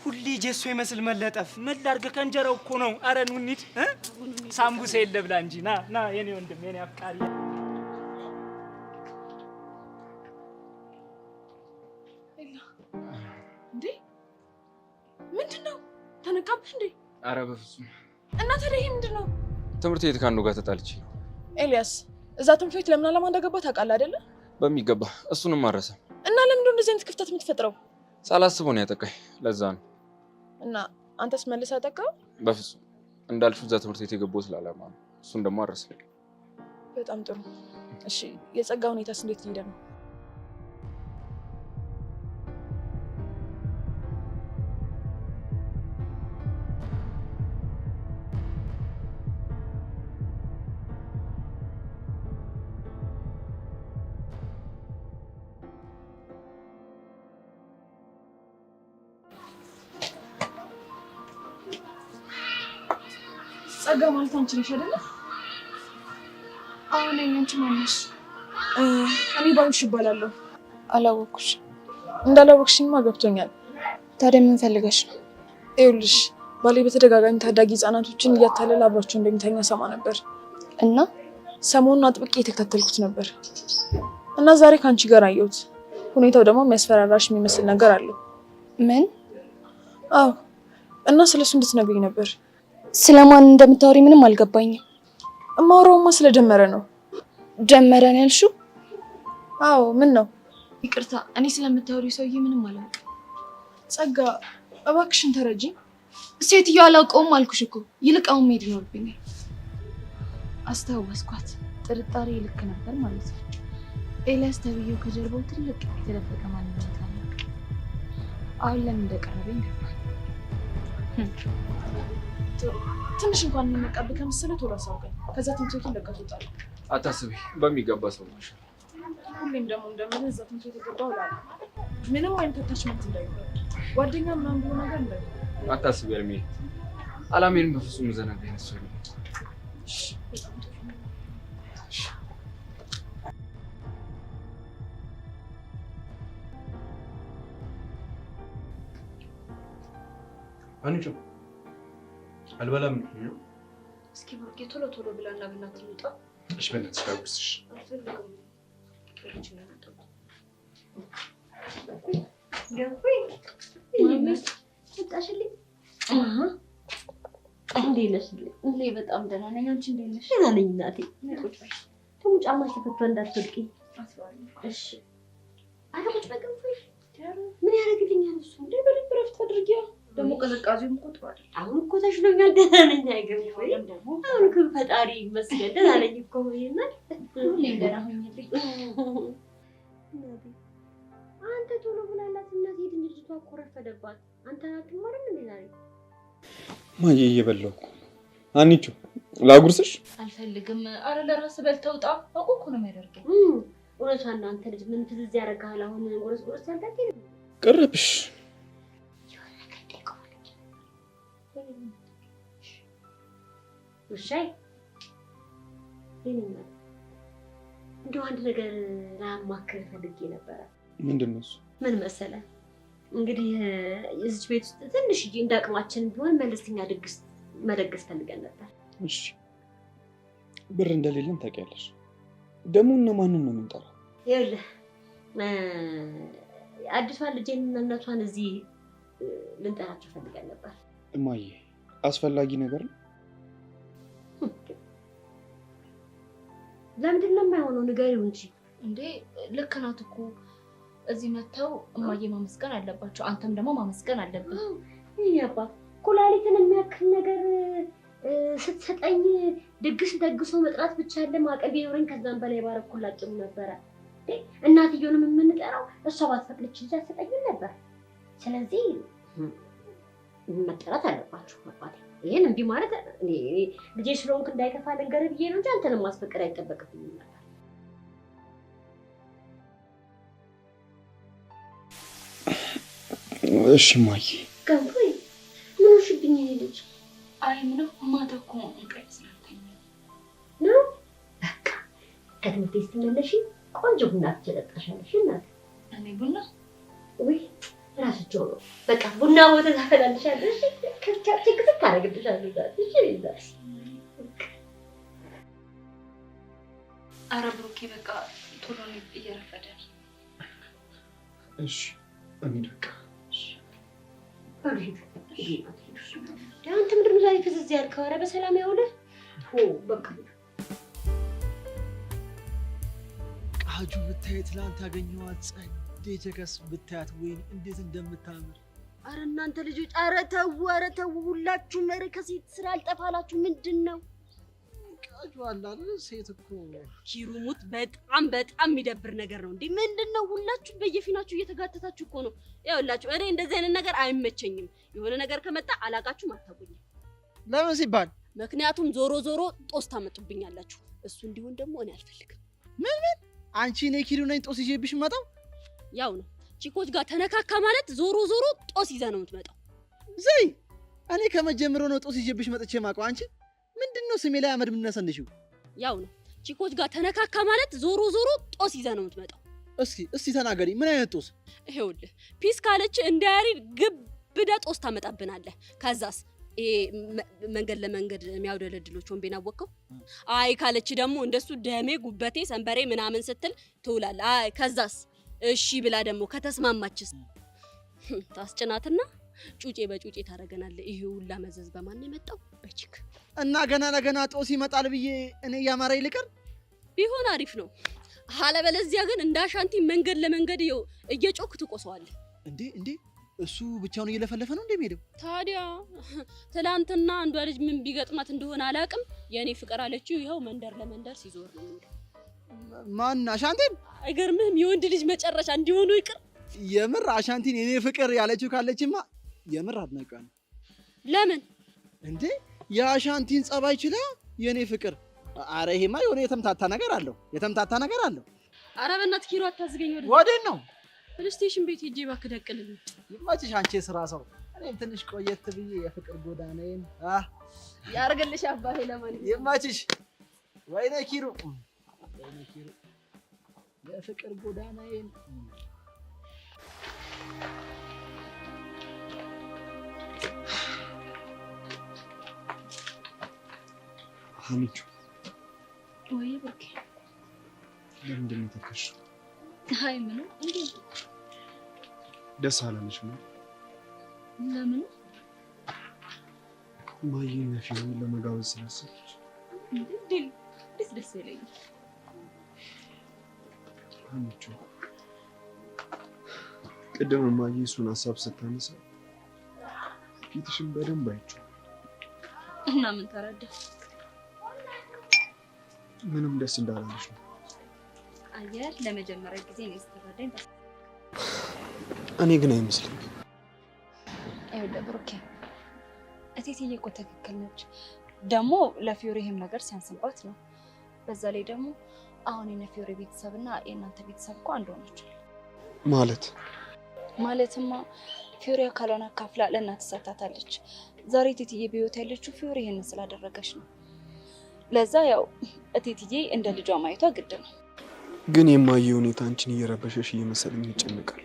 ሁሌ ጀሶ ይመስል መለጠፍ። ምን ላድርግ? ከእንጀራው እኮ ነው። አረ ኑ እንሂድ። ሳምቡሳ የለ ብላ እንጂ። ና የኔ ወንድም የኔ አፍቃሪ። እንዴ ምንድነው? ተነቃብህ እንዴ? አረ በፍጹም። እና ታዲያ ይሄ ምንድነው? ትምህርት ቤት ከአንዱ ጋር ተጣልቼ ነው። ኤልያስ እዛ ትምህርት ቤት ለምን አላማ እንደገባ ታውቃለህ አይደለ? በሚገባ እሱንም አረሰም። እና ለምንድነው እንደዚህ አይነት ክፍተት የምትፈጥረው? ሳላስበው ነው ያጠቃኝ። ለዛ ነው። እና አንተስ መልሰህ አጠቃው? በፍጹም እንዳልሽው እዛ ትምህርት ቤት የገባሁት ለዓላማ ነው። እሱን ደግሞ አረሰም። በጣም ጥሩ። እሺ የጸጋ ሁኔታስ እንዴት እየሄደ ነው? ጸጋ ማለት አንቺ ነሽ አይደለ? አዎ ነኝ። አንቺ ማን ነሽ? እኔ ባዩሽ እባላለሁ። አላወኩሽ። እንዳላወቅሽኝማ ገብቶኛል። ታዲያ ምን ፈልገሽ ነው? ይኸውልሽ ባሌ በተደጋጋሚ ታዳጊ ህጻናቶችን እያታለለ አብሯቸው እንደሚተኛ ሰማ ነበር እና ሰሞኑን አጥብቄ የተከታተልኩት ነበር እና ዛሬ ከአንቺ ጋር አየሁት። ሁኔታው ደግሞ የሚያስፈራራሽ የሚመስል ነገር አለው። ምን? አዎ። እና ስለሱ እንድትነግሪኝ ነበር። ስለማን እንደምታወሪ ምንም አልገባኝም። እማወራውማ ስለጀመረ ነው። ጀመረ ነው ያልሽው? አዎ። ምን ነው? ይቅርታ፣ እኔ ስለምታወሪው ሰውዬ ምንም አላውቅም። ጸጋ እባክሽን ተረጂኝ። ሴትዮዋ አላውቀውም አልኩሽ እኮ። ይልቅ አሁን መሄድ ይኖርብኛል። አስታወስኳት። ጥርጣሬ ልክ ነበር ማለት ነው። ኤልያስ ተብዬው ከጀርባው ትልቅ የተደበቀ ማንነት አለ። አሁን ለምን እንደቀረበኝ ገባኝ። ትንሽ እንኳን የሚነቃብህ ከመሰለ ቶሎ አሳውቀኝ። ከዛ ትምህርት ቤቱን ለቀህ ትወጣለህ። አታስቢ፣ በሚገባ ሰው ነሽ። ሁሌም ደግሞ እንደምን እዛ ትምህርት ቤት የገባው እላለሁ። ምንም አይነት አታችመንት እንዳይኖር ጓደኛ ምናምን ብሎ ነገር እንዳይኖር አታስቢ። እርሜ አላሜንም በፍጹም ዘነጋ አይነት ሰው ነው። አንቺ አልበላም። እስኪ ብሩኬ ቶሎ ቶሎ ብላና በእናትህ ልውጣ። እሺ በእናትሽ ታውቁስሽ እንዴት ነሽ? እኔ በጣም ደህና ነኝ። አንቺ እንዴት ነሽ? ደህና ነኝ እናቴ። ደግሞ ጫማሽ ተፈቶ እንዳትወድቂ። እሺ አረ ቁጭ በይ። ምን ያደርግልኛል እሱ? እንደ በልብ ረፍት አድርጊያ። ደግሞ ቅዝቃዜውም እኮ ጥሩ አይደል? አሁን እኮ ተሽሎኛል። ደህና ነኝ። አይገርምሽ ወይ? አሁን እኮ ፈጣሪ ይመስገን ደህና ነኝ እኮ። ይሄናል ሁሌም ደህና ሆኜልኝ። አንተ ቶሎ ብላላት እናቴ ልጅቷ እኮ ረፈደባት። አንተ አትማርም እንዴ ዛሬ? ማዬ እየበላሁ እኮ። አንቺ ላጉርስሽ? አልፈልግም። አረ ለራስህ በልተህ ውጣ። አውቆ እኮ ነው የሚያደርገው። እውነቷን ነው። አንተ ልጅ ምን ትዝ ያደርግሃል? አሁን ጎረስ ያልታከለ ቀረብሽ። ውሻይ ይሄን እንደው አንድ ነገር ላማክር ፈልጌ ነበረ። ምንድን ነው እሱ? ምን መሰለህ እንግዲህ እዚህ ቤት ውስጥ ትንሽዬ እንዳቅማችን ቢሆን መለስተኛ ድግስ መደገስ ፈልገን ነበር። እሺ ብር እንደሌለን ታውቂያለሽ። ደግሞ እነማንን ነው የምንጠራው? ይኸውልህ አዲሷን ልጄን እናቷን እዚህ ልንጠራቸው ፈልገን ነበር። እማዬ አስፈላጊ ነገር ነው። ለምንድን ነው የማይሆነው? ንገሪው እንጂ። እንዴ ልክ ናት እኮ እዚህ መተው እማዬ ማመስገን አለባቸው። አንተም ደግሞ ማመስገን አለብህ። ይሄ አባት ኩላሊትን የሚያክል ነገር ስትሰጠኝ ድግስ ደግሶ መጥራት ብቻ አይደለም አቀብ ቢኖረኝ ከዛም በላይ ባረኩላችሁ ነበረ። እናትየውንም የምንጠራው እሷ ባትፈቅድልኝ ልጅ አትሰጠኝም ነበር። ስለዚህ መጠራት አለባችሁ አባቴ። ይሄን እንዲህ ማለት እኔ ልጄ ስለሆንክ እንዳይከፋ ልንገርህ ብዬ ነው እንጂ አንተንም ማስፈቀድ አይጠበቅብኝም ነበር። እሺ እማዬ። ገንፎይ ምን ሆንሽብኝ? ይሄ ልጅ አይ ምነው ማታ እኮ እንቅልፍ ስላልተኛ ነው። በቃ ከትምህርት ቤት ስትመለሺ ቆንጆ ቡና ትጠጣሻለሽ እናት። እኔ ቡና ወይ ራስቸው ነው። በቃ ቡና ወደ ታፈላልሻለሽ። ከቻች ክትት ታረግልሻለሽ። እሺ ይዛስ ኧረ ብሩኬ በቃ ቶሎ እየረፈደ ነው። እሺ አሚን በቃ አንተ ምንድን ነው ዛሬ ፍዝዝ ያልከው? ኧረ በሰላም ያውልህ። በቃ ቃጁ ብታይ ትላንት ያገኘኋት ጸዴ ጀገስ ብታያት ወይኔ እንዴት እንደምታምር። ኧረ እናንተ ልጆች ኧረ ተው ሁላችሁም። ኧረ ከሴት ስራ አልጠፋላችሁ። ምንድን ነው ቃጁ አለ አይደል? ሴት እኮ ሂሩሙት በጣም የሚደብር ነገር ነው እንዴ! ምንድን ነው ሁላችሁ በየፊናችሁ እየተጋተታችሁ እኮ ነው። ይኸውላችሁ እኔ እንደዚህ አይነት ነገር አይመቸኝም። የሆነ ነገር ከመጣ አላቃችሁም አታውቁኝም። ለምን ሲባል? ምክንያቱም ዞሮ ጦስ ታመጡብኛላችሁ። እሱ እንዲሆን ደግሞ እኔ አልፈልግም። ምን አንቺ እኔ ኪሩ ነኝ ጦስ ይዤብሽ መጣው? ያው ነው ቺኮች ጋር ተነካካ ማለት ዞሮ ጦስ ይዘህ ነው የምትመጣው። ዘይ እኔ ከመጀመሩ ነው ጦስ ይዤብሽ መጥቼ ማውቀው። አንቺ ምንድነው ስሜ ላይ አመድ ምነሰንሽው? ያው ነው ቺኮች ጋር ተነካካ ማለት ዞሮ ጦስ ይዘህ ነው የምትመጣው። እስቲ ተናገሪ፣ ምን አይነት ጦስ? ይኸውልህ ፒስ ካለች እንደ ያሬድ ግብደ ጦስ ታመጣብናለህ። ከዛስ መንገድ ለመንገድ የሚያውደለድሎች ወንቤን አወቀው። አይ ካለች ደግሞ እንደሱ ደሜ ጉበቴ ሰንበሬ ምናምን ስትል ትውላለህ። አይ ከዛስ እሺ ብላ ደግሞ ከተስማማችስ ታስጭናትና ጩጬ በጩጬ ታረገናለህ። ይሄ ሁላ መዘዝ በማን የመጣው? በቺክ እና ገና ለገና ጦስ ይመጣል ብዬ እኔ ያማረኝ ልቀር? ቢሆን አሪፍ ነው። አለበለዚያ ግን እንዳሻንቲ መንገድ ለመንገድ ይኸው እየጮክ ትቆሰዋለህ። እንዴ እሱ ብቻውን እየለፈለፈ ነው እንደሚሄደው? ታዲያ ትላንትና አንዷ ልጅ ምን ቢገጥማት እንደሆነ አላውቅም፣ የኔ ፍቅር አለችው። ይኸው መንደር ለመንደር ሲዞር ነው የሚሄደው። ማን አሻንቲን? አይገርምህም? የወንድ ልጅ መጨረሻ እንዲሆኑ ይቅር። የምር አሻንቲን የኔ ፍቅር ያለችው ካለችማ የምር አድናቂዋ ነው። ለምን እንዴ የአሻንቲን ጸባይ ችላ የኔ ፍቅር። አረ ይሄማ የሆነ የተምታታ ነገር አለው። አረ በእናትህ ኪሮ አታዝገኝ። ወዴት ነው? ፕሌይስቴሽን ቤት ሄጄ እባክህ ደቅልልኝ። ይመችሽ አንቺ የሥራ ሰው። እኔም ትንሽ ቆየት ብዬ የፍቅር ጎዳናዬን ያርግልሽ አባቴ። ለማንኛውም ይመችሽ። ወይኔ ኪሩ የፍቅር ጎዳናዬን ሀኒቹ ወይ ብሩኬ ለምንድን ነው የተከሽው? አይ ምንም እንዴ ደስ አላለሽም? ለምን? ማየና ፊልም ለመጋበዝ ስላሰብሽ እንዴ ደስ ይለኛል። ሀኒቹ ቅድም ማየ እሱን ሀሳብ ስታነሳ ፊትሽን በደንብ አይቼው እና ምን ተረዳ? ምንም ደስ እንዳላለሽ ነው። አየር ለመጀመሪያ ጊዜ ነው ስትረዳኝ። እኔ ግን አይመስልም። አይወደ ብሩኬ እቴትዬ እኮ ትክክል ነች። ደግሞ ለፊዮሪ ይሄም ነገር ሲያንስባት ነው። በዛ ላይ ደግሞ አሁን የፊዮሪ ቤተሰብና የእናንተ ቤተሰብ እኮ አንድ ሆናችሁ ማለትማ ፊዮሪ አካሏን አካፍላ ለእናት ሰጣታለች። ዛሬ እቴትዬ በህይወት ያለችው ፊዮሪ ይሄንን ስላደረገች ነው። ለዛ ያው እቴትዬ እንደ ልጇ ማየቷ ግድ ነው። ግን የማየ ሁኔታ አንቺን እየረበሸሽ እየመሰለኝ ይጨንቃል።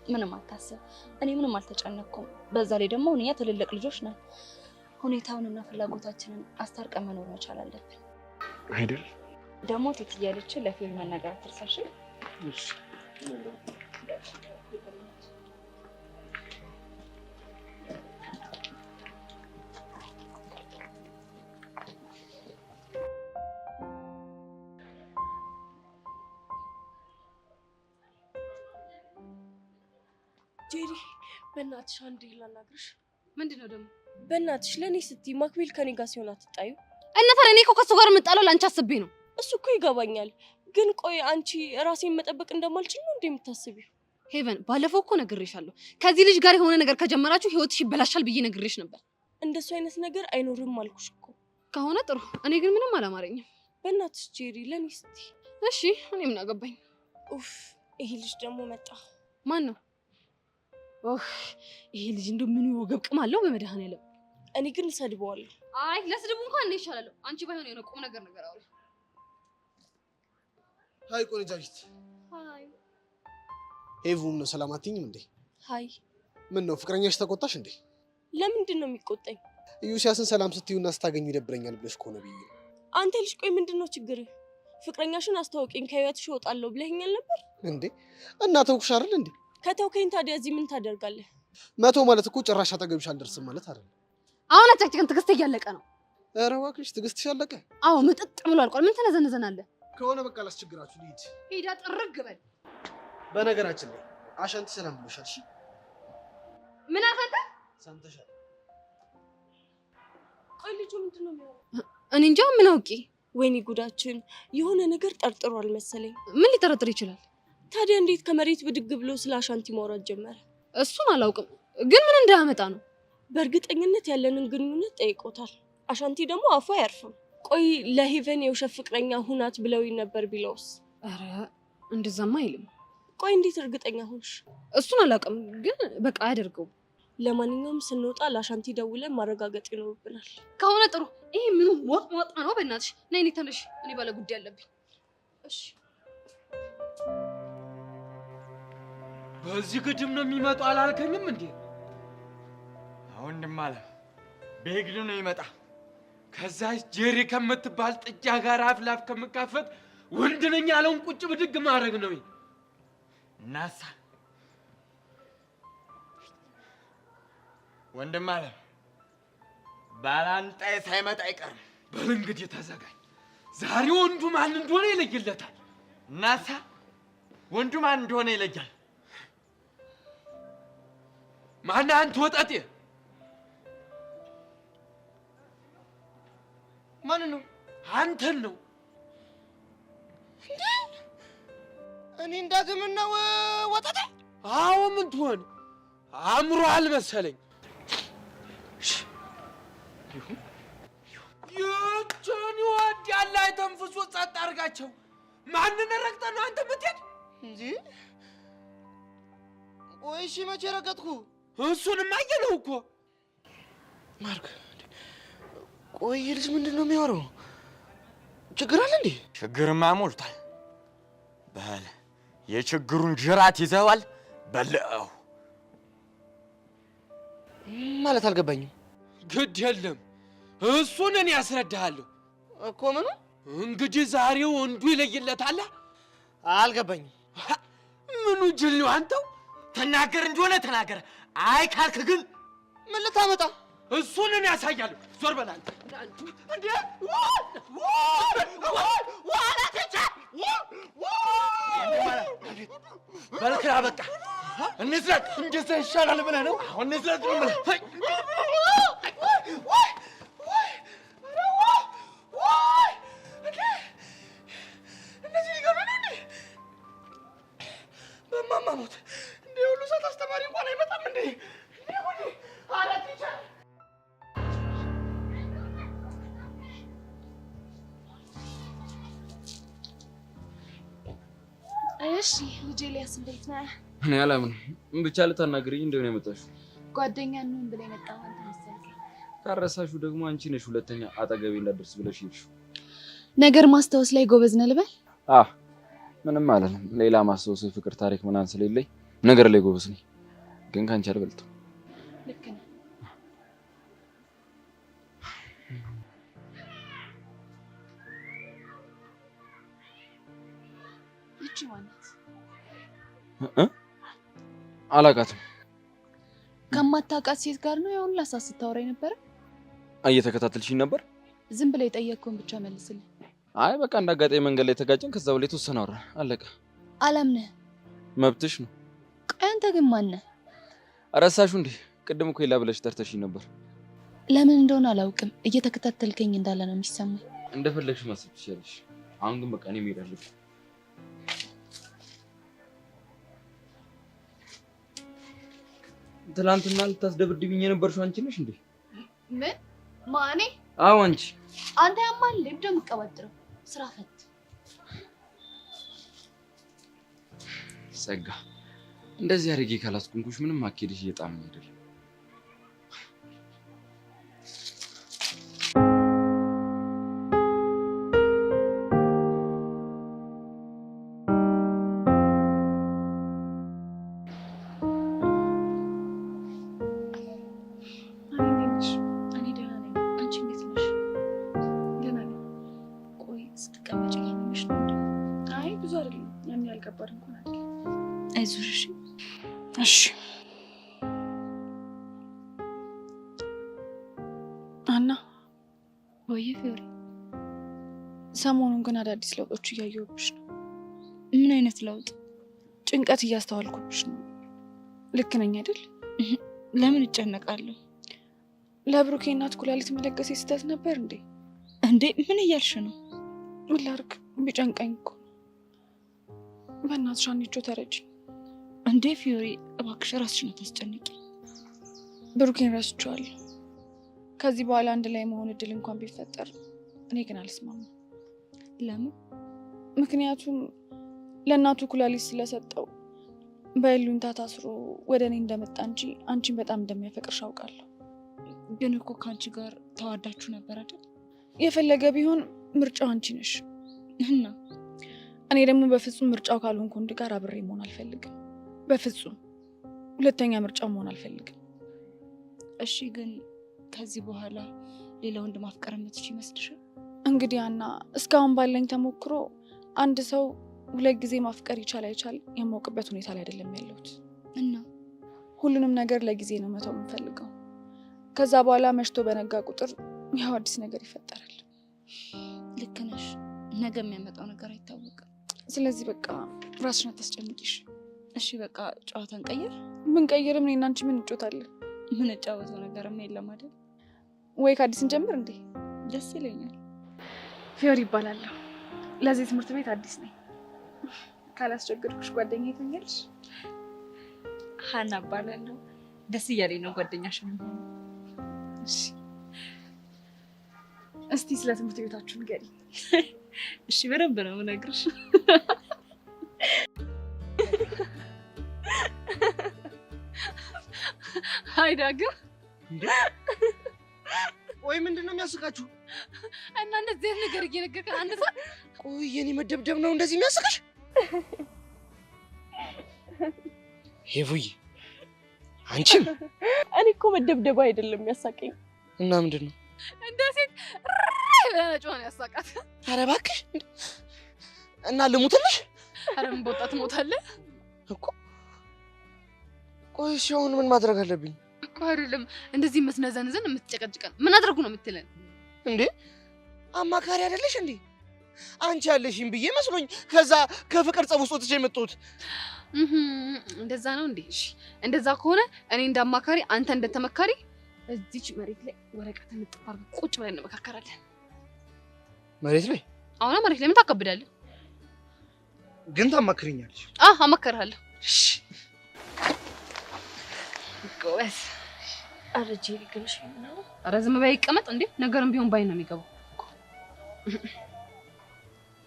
ምንም አታስብ፣ እኔ ምንም አልተጨነቅኩም። በዛ ላይ ደግሞ እኛ ትልልቅ ልጆች ነን። ሁኔታውንና ፍላጎታችንን አስታርቀን መኖር መቻል አለብን አይደል? ደግሞ እቴትዬ ያለችን ለፊልም መናገር አትርሳሽ። እሺ ጄሪ በእናትሽ አንዴ ላናግርሽ። ምንድነው ደግሞ? በእናትሽ ለኔ ስትይ ማክቤል ከኔ ጋር ሲሆን አትጣዩ። እና ታዲያ እኔ እኮ ከሱ ጋር የምጣለው ላንቺ አስቤ ነው። እሱ እኮ ይገባኛል፣ ግን ቆይ አንቺ ራሴን መጠበቅ እንደማልችል ነው እንዴ የምታስቢው? ሄቨን ባለፈው እኮ ነግሬሻለሁ። ከዚህ ልጅ ጋር የሆነ ነገር ከጀመራችሁ ህይወትሽ ይበላሻል ብዬ ነግሬሽ ነበር። እንደሱ አይነት ነገር አይኖርም አልኩሽ እኮ። ከሆነ ጥሩ፣ እኔ ግን ምንም አላማረኝም። በእናትሽ ጄሪ ለኔ ስትይ። እሺ እኔ ምን አገባኝ? ኡፍ ይሄ ልጅ ደግሞ መጣ። ማን ነው? ኦህ ይሄ ልጅ እንደው ምን ወገብ ቅም አለው በመድኃኔዓለም። እኔ ግን እሰድበዋለሁ። አይ ለስድቡ እንኳን እኔ ይሻላለሁ። አንቺ ባይሆን የሆነ ቁም ነገር አውሪ። ሃይ ቆንጃጅት። ሃይ ሄቭም ነው ሰላም አትይኝም እንዴ? ሃይ ምን ነው ፍቅረኛሽ ተቆጣሽ እንዴ? ለምንድን ነው የሚቆጣኝ? ኢዩሲያስን ሰላም ስትዩና ስታገኙ ይደብረኛል ብለሽ ከሆነ ብዬ። አንተ ልጅ ቆይ ምንድን ነው ችግርህ? ፍቅረኛሽን አስተዋውቂኝ ከህይወትሽ እወጣለሁ ብለኸኛል ነበር እንዴ? እና ተውኩሽ አይደል እንዴ? ከተውከኝ ታዲያ እዚህ ምን ታደርጋለህ? መቶ ማለት እኮ ጭራሽ አጠገብሽ አልደርስም ማለት አይደል? አሁን አጨቅጭቅን ትዕግስት እያለቀ ነው። ኧረ እባክሽ ትዕግስትሽ አለቀ? አዎ ምጥጥ ብሎ አልቋል። ምን ተነዘነዘናለህ? ከሆነ በቃ ላስቸግራችሁ ልሂድ። ሄዳ ጥርግ በል። በነገራችን ላይ አሻንቲ ሰላም ብሎሻል። እሺ ምን አፈንተ? ሰምተሻል? ቆይ ልጁ ምንድን ነው የሚሆነው? እኔ እንጃ ምን አውቄ። ወይኔ ጉዳችን፣ የሆነ ነገር ጠርጥሯል መሰለኝ። ምን ሊጠረጥር ይችላል? ታዲያ እንዴት ከመሬት ብድግ ብሎ ስለ አሻንቲ ማውራት ጀመረ? እሱን አላውቅም፣ ግን ምን እንዳያመጣ ነው። በእርግጠኝነት ያለንን ግንኙነት ጠይቆታል። አሻንቲ ደግሞ አፏ አያርፍም። ቆይ ለሄቨን የውሸት ፍቅረኛ ሁናት ብለውኝ ነበር ቢለውስ? ኧረ እንደዛማ አይልም። ቆይ እንዴት እርግጠኛ ሆንሽ? እሱን አላውቅም፣ ግን በቃ አያደርገውም። ለማንኛውም ስንወጣ ለአሻንቲ ደውለን ማረጋገጥ ይኖርብናል። ከሆነ ጥሩ። ይሄ ምኑ ሞጥ ሞጥ ነው? በእናትሽ ነይ፣ እኔ ተነሽ፣ እኔ ባለ ጉዳይ አለብኝ። እሺ በዚህ ግድም ነው የሚመጣው አላልከኝም እንዴ? ወንድም አለ በግድ ነው ይመጣ። ከዛ ጄሪ ከምትባል ጥጃ ጋር አፍላፍ ከምካፈት ወንድ ነኝ ያለውን ቁጭ ብድግ ማድረግ ነው። እናሳ ወንድም አለ ባላንጣይ ሳይመጣ አይቀርም። በል እንግዲህ ተዘጋጅ። ዛሬ ወንዱ ማን እንደሆነ ይለይለታል። እናሳ ወንዱ ማን እንደሆነ ይለያል። ማን አንተ ወጣጤ? ማን ነው? አንተን ነው። እኔ እንዳግምና ወጣጤ? አዎ ምን ትሆን አምሮሃል መሰለኝ። ይህችን ይወድ ያለ አይተንፍሱ ጸጥ አድርጋቸው። ማንን ረግጠህ ነው አንተ የምትሄድ እንጂ? ቆይ እሺ መቼ ረገጥኩ? እሱንማ አየነው እኮ ማርክ። ቆይ ልጅ ምንድን ነው የሚያወራው? ችግር አለ እንዴ? ችግርማ ሞልቷል። በል የችግሩን ጅራት ይዘዋል። በልዐው ማለት አልገባኝም። ግድ የለም እሱን እኔ ያስረዳሃለሁ እኮ። ምኑ? እንግዲህ ዛሬ ወንዱ ይለይለታል። አልገባኝም። ምኑ ጅል ነው አንተው? ተናገር እንደሆነ ተናገር። አይ ካልክ ግን ምን ልታመጣ? እሱን እኔ ያሳያለሁ። ዞር በል አንተ። እንዴ በልክራ በቃ እንዝለቅ። እንደዛ ይሻላል ብለህ ነው? አሁን እንዝለቅ ነው ብለህ በማማሞት እንደ ሁሉ ሰዓት አስተማሪ እንኳን አይመጣም እንዴ? አራት ይቻል። እሺ ልጄ ኤልያስ እንዴት ነህ? እኔ አላምንም። ብቻ ልታናግሪኝ እንደሆነ የመጣሽው? ጓደኛ ነን ብለህ የመጣው አንተ መሰለኝ። ካረሳሹ ደግሞ አንቺ ነሽ ሁለተኛ አጠገቤ እንዳደርስ ብለሽ ይልሽ ነገር ማስታወስ ላይ ጎበዝ ነህ ልበል? ምንም ማለት ነው። ሌላ ማስታወስ ፍቅር ታሪክ ምናምን ስለሌለኝ ነገር ላይ ጎበዝ ነኝ፣ ግን ካንቺ አልበልጥም። ልክ ነህ። እቺ ማናት? አላውቃትም። ከማታውቃት ሴት ጋር ነው ያሁን ላሳስ ስታወራኝ ነበር? እየተከታተልሽኝ ነበር? ዝም ብለህ የጠየቅኩህን ብቻ መልስልኝ። አይ በቃ እንዳጋጣሚ መንገድ ላይ ተጋጨን። ከዛ በላይ ተወሰነ አወራን፣ አለቀ። አላምንህ። መብትሽ ነው። ቆይ አንተ ግን ማን ነህ? ረሳሹ እንዴ? ቅድም እኮ ይላ ብለሽ ጠርተሽኝ ነበር። ለምን እንደሆነ አላውቅም፣ እየተከታተልከኝ እንዳለ ነው የሚሰማኝ። እንደፈለግሽ ማሰብ ትችያለሽ። አሁን ግን በቃ እኔ መሄድ አለብኝ። ትናንትና ልታስደብድብኝ የነበርሽው አንቺ ነሽ እንዴ? ምን? ማኔ? አዎ አንቺ። አንተ ያማል ልብዶ የምትቀባጥረው ስራ ፈት። ጸጋ፣ እንደዚህ አድርጌ ካላስቆምኩሽ ምንም አኬድሽ እየጣመኝ አይደለም። አይዞሽ። እሺ አና ወይ ፊዮሪ፣ ሰሞኑን ግን አዳዲስ ለውጦች እያየሁብሽ ነው። ምን አይነት ለውጥ? ጭንቀት እያስተዋልኩብሽ ነው። ልክ ነኝ አይደል? ለምን እጨነቃለሁ? ለብሩኬ እናት ኩላሊት መለገሴ ስህተት ነበር እንዴ? እንዴ ምን እያልሽ ነው? ምን ላድርግ? ቢጨንቀኝ እኮ። በእናትሽ አንቺ ተረጅኝ። እንዴ ፊዮሪ እባክሽ ራስሽን አታስጨንቂ። ብሩኬን ረስቼዋለሁ። ከዚህ በኋላ አንድ ላይ መሆን እድል እንኳን ቢፈጠር እኔ ግን አልስማማም። ለምን? ምክንያቱም ለእናቱ ኩላሊት ስለሰጠው በይሉኝታ ታስሮ ወደ እኔ እንደመጣ እንጂ አንቺን በጣም እንደሚያፈቅርሽ አውቃለሁ። ግን እኮ ከአንቺ ጋር ተዋዳችሁ ነበር አይደል? የፈለገ ቢሆን ምርጫው አንቺ ነሽ እና እኔ ደግሞ በፍጹም ምርጫው ካልሆንኩ ወንድ ጋር አብሬ መሆን አልፈልግም። በፍጹም ሁለተኛ ምርጫው መሆን አልፈልግም። እሺ ግን ከዚህ በኋላ ሌላ ወንድ ማፍቀር የምትችይ ይመስልሻል? እንግዲህ አና እስካሁን ባለኝ ተሞክሮ አንድ ሰው ሁለት ጊዜ ማፍቀር ይቻል አይቻል የማውቅበት ሁኔታ ላይ አይደለም ያለሁት እና ሁሉንም ነገር ለጊዜ ነው መተው የምፈልገው። ከዛ በኋላ መሽቶ በነጋ ቁጥር ያው አዲስ ነገር ይፈጠራል። ልክ ነሽ። ነገ የሚያመጣው ነገር አይታወቅም። ስለዚህ በቃ ራስሽን አታስጨንቂሽ። እሺ በቃ ጨዋታን ቀይር። ምን ቀይርም? እኔና አንቺ ምን እንጫወታለን? ምን ጫወተው ነገርም የለም አይደል? ወይ ከአዲስ እንጀምር እንዴ? ደስ ይለኛል። ፊዮሪ ይባላለሁ። ለዚህ ትምህርት ቤት አዲስ ነኝ። ካላስቸገርኩሽ ጓደኛዬ ትሆኛለሽ? ሀና እባላለሁ። ደስ እያለኝ ነው ጓደኛሽ ነው። እሺ እስቲ ስለ ትምህርት ቤታችሁ ንገሪኝ። እሺ በደንብ ነው የምነግርሽ። አይዳ ግን ቆይ ምንድን ነው የሚያስቃችሁ? እና እንደዚህ አይነት ነገር እየነገርከን አንድ ሰው ቆይ የኔ መደብደብ ነው እንደዚህ የሚያስቅሽ? ሄቡይ አንቺም? እኔ እኮ መደብደብ አይደለም የሚያሳቀኝ። እና ምንድን ነው? እንደዚህ ለነጮን ያሳቃት። ኧረ እባክሽ እና ልሙትልሽ? ኧረ ምን በወጣት ሞታለህ እኮ። ቆይ ሲሆን ምን ማድረግ አለብኝ? እኮ አይደለም እንደዚህ የምትነዘንዘን የምትጨቀጭቀን ምን አድርጉ ነው የምትለን እንዴ? አማካሪ አይደለሽ እንዴ? አንቺ ያለሽኝ ብዬ መስሎኝ ከዛ ከፍቅር ጸብ ውስጥ ወጥቼ የመጣሁት። እንደዛ ነው እንዴ? እሺ እንደዛ ከሆነ እኔ እንዳማካሪ አንተ እንደተመካሪ እዚች መሬት ላይ ወረቀት እንጥፋር ቁጭ ብለን እንመካከራለን። መሬት ላይ? አሁን መሬት ላይ ምን ታከብዳለህ? ግን ታማክሪኛለሽ? አማከርሃለሁ። እሺ ጎበዝ። ኧረ ጄሪ ግን እሺ ነው። ኧረ ዝም በይ ይቀመጥ እንዴ። ነገርም ቢሆን ባይ ነው የሚገባው።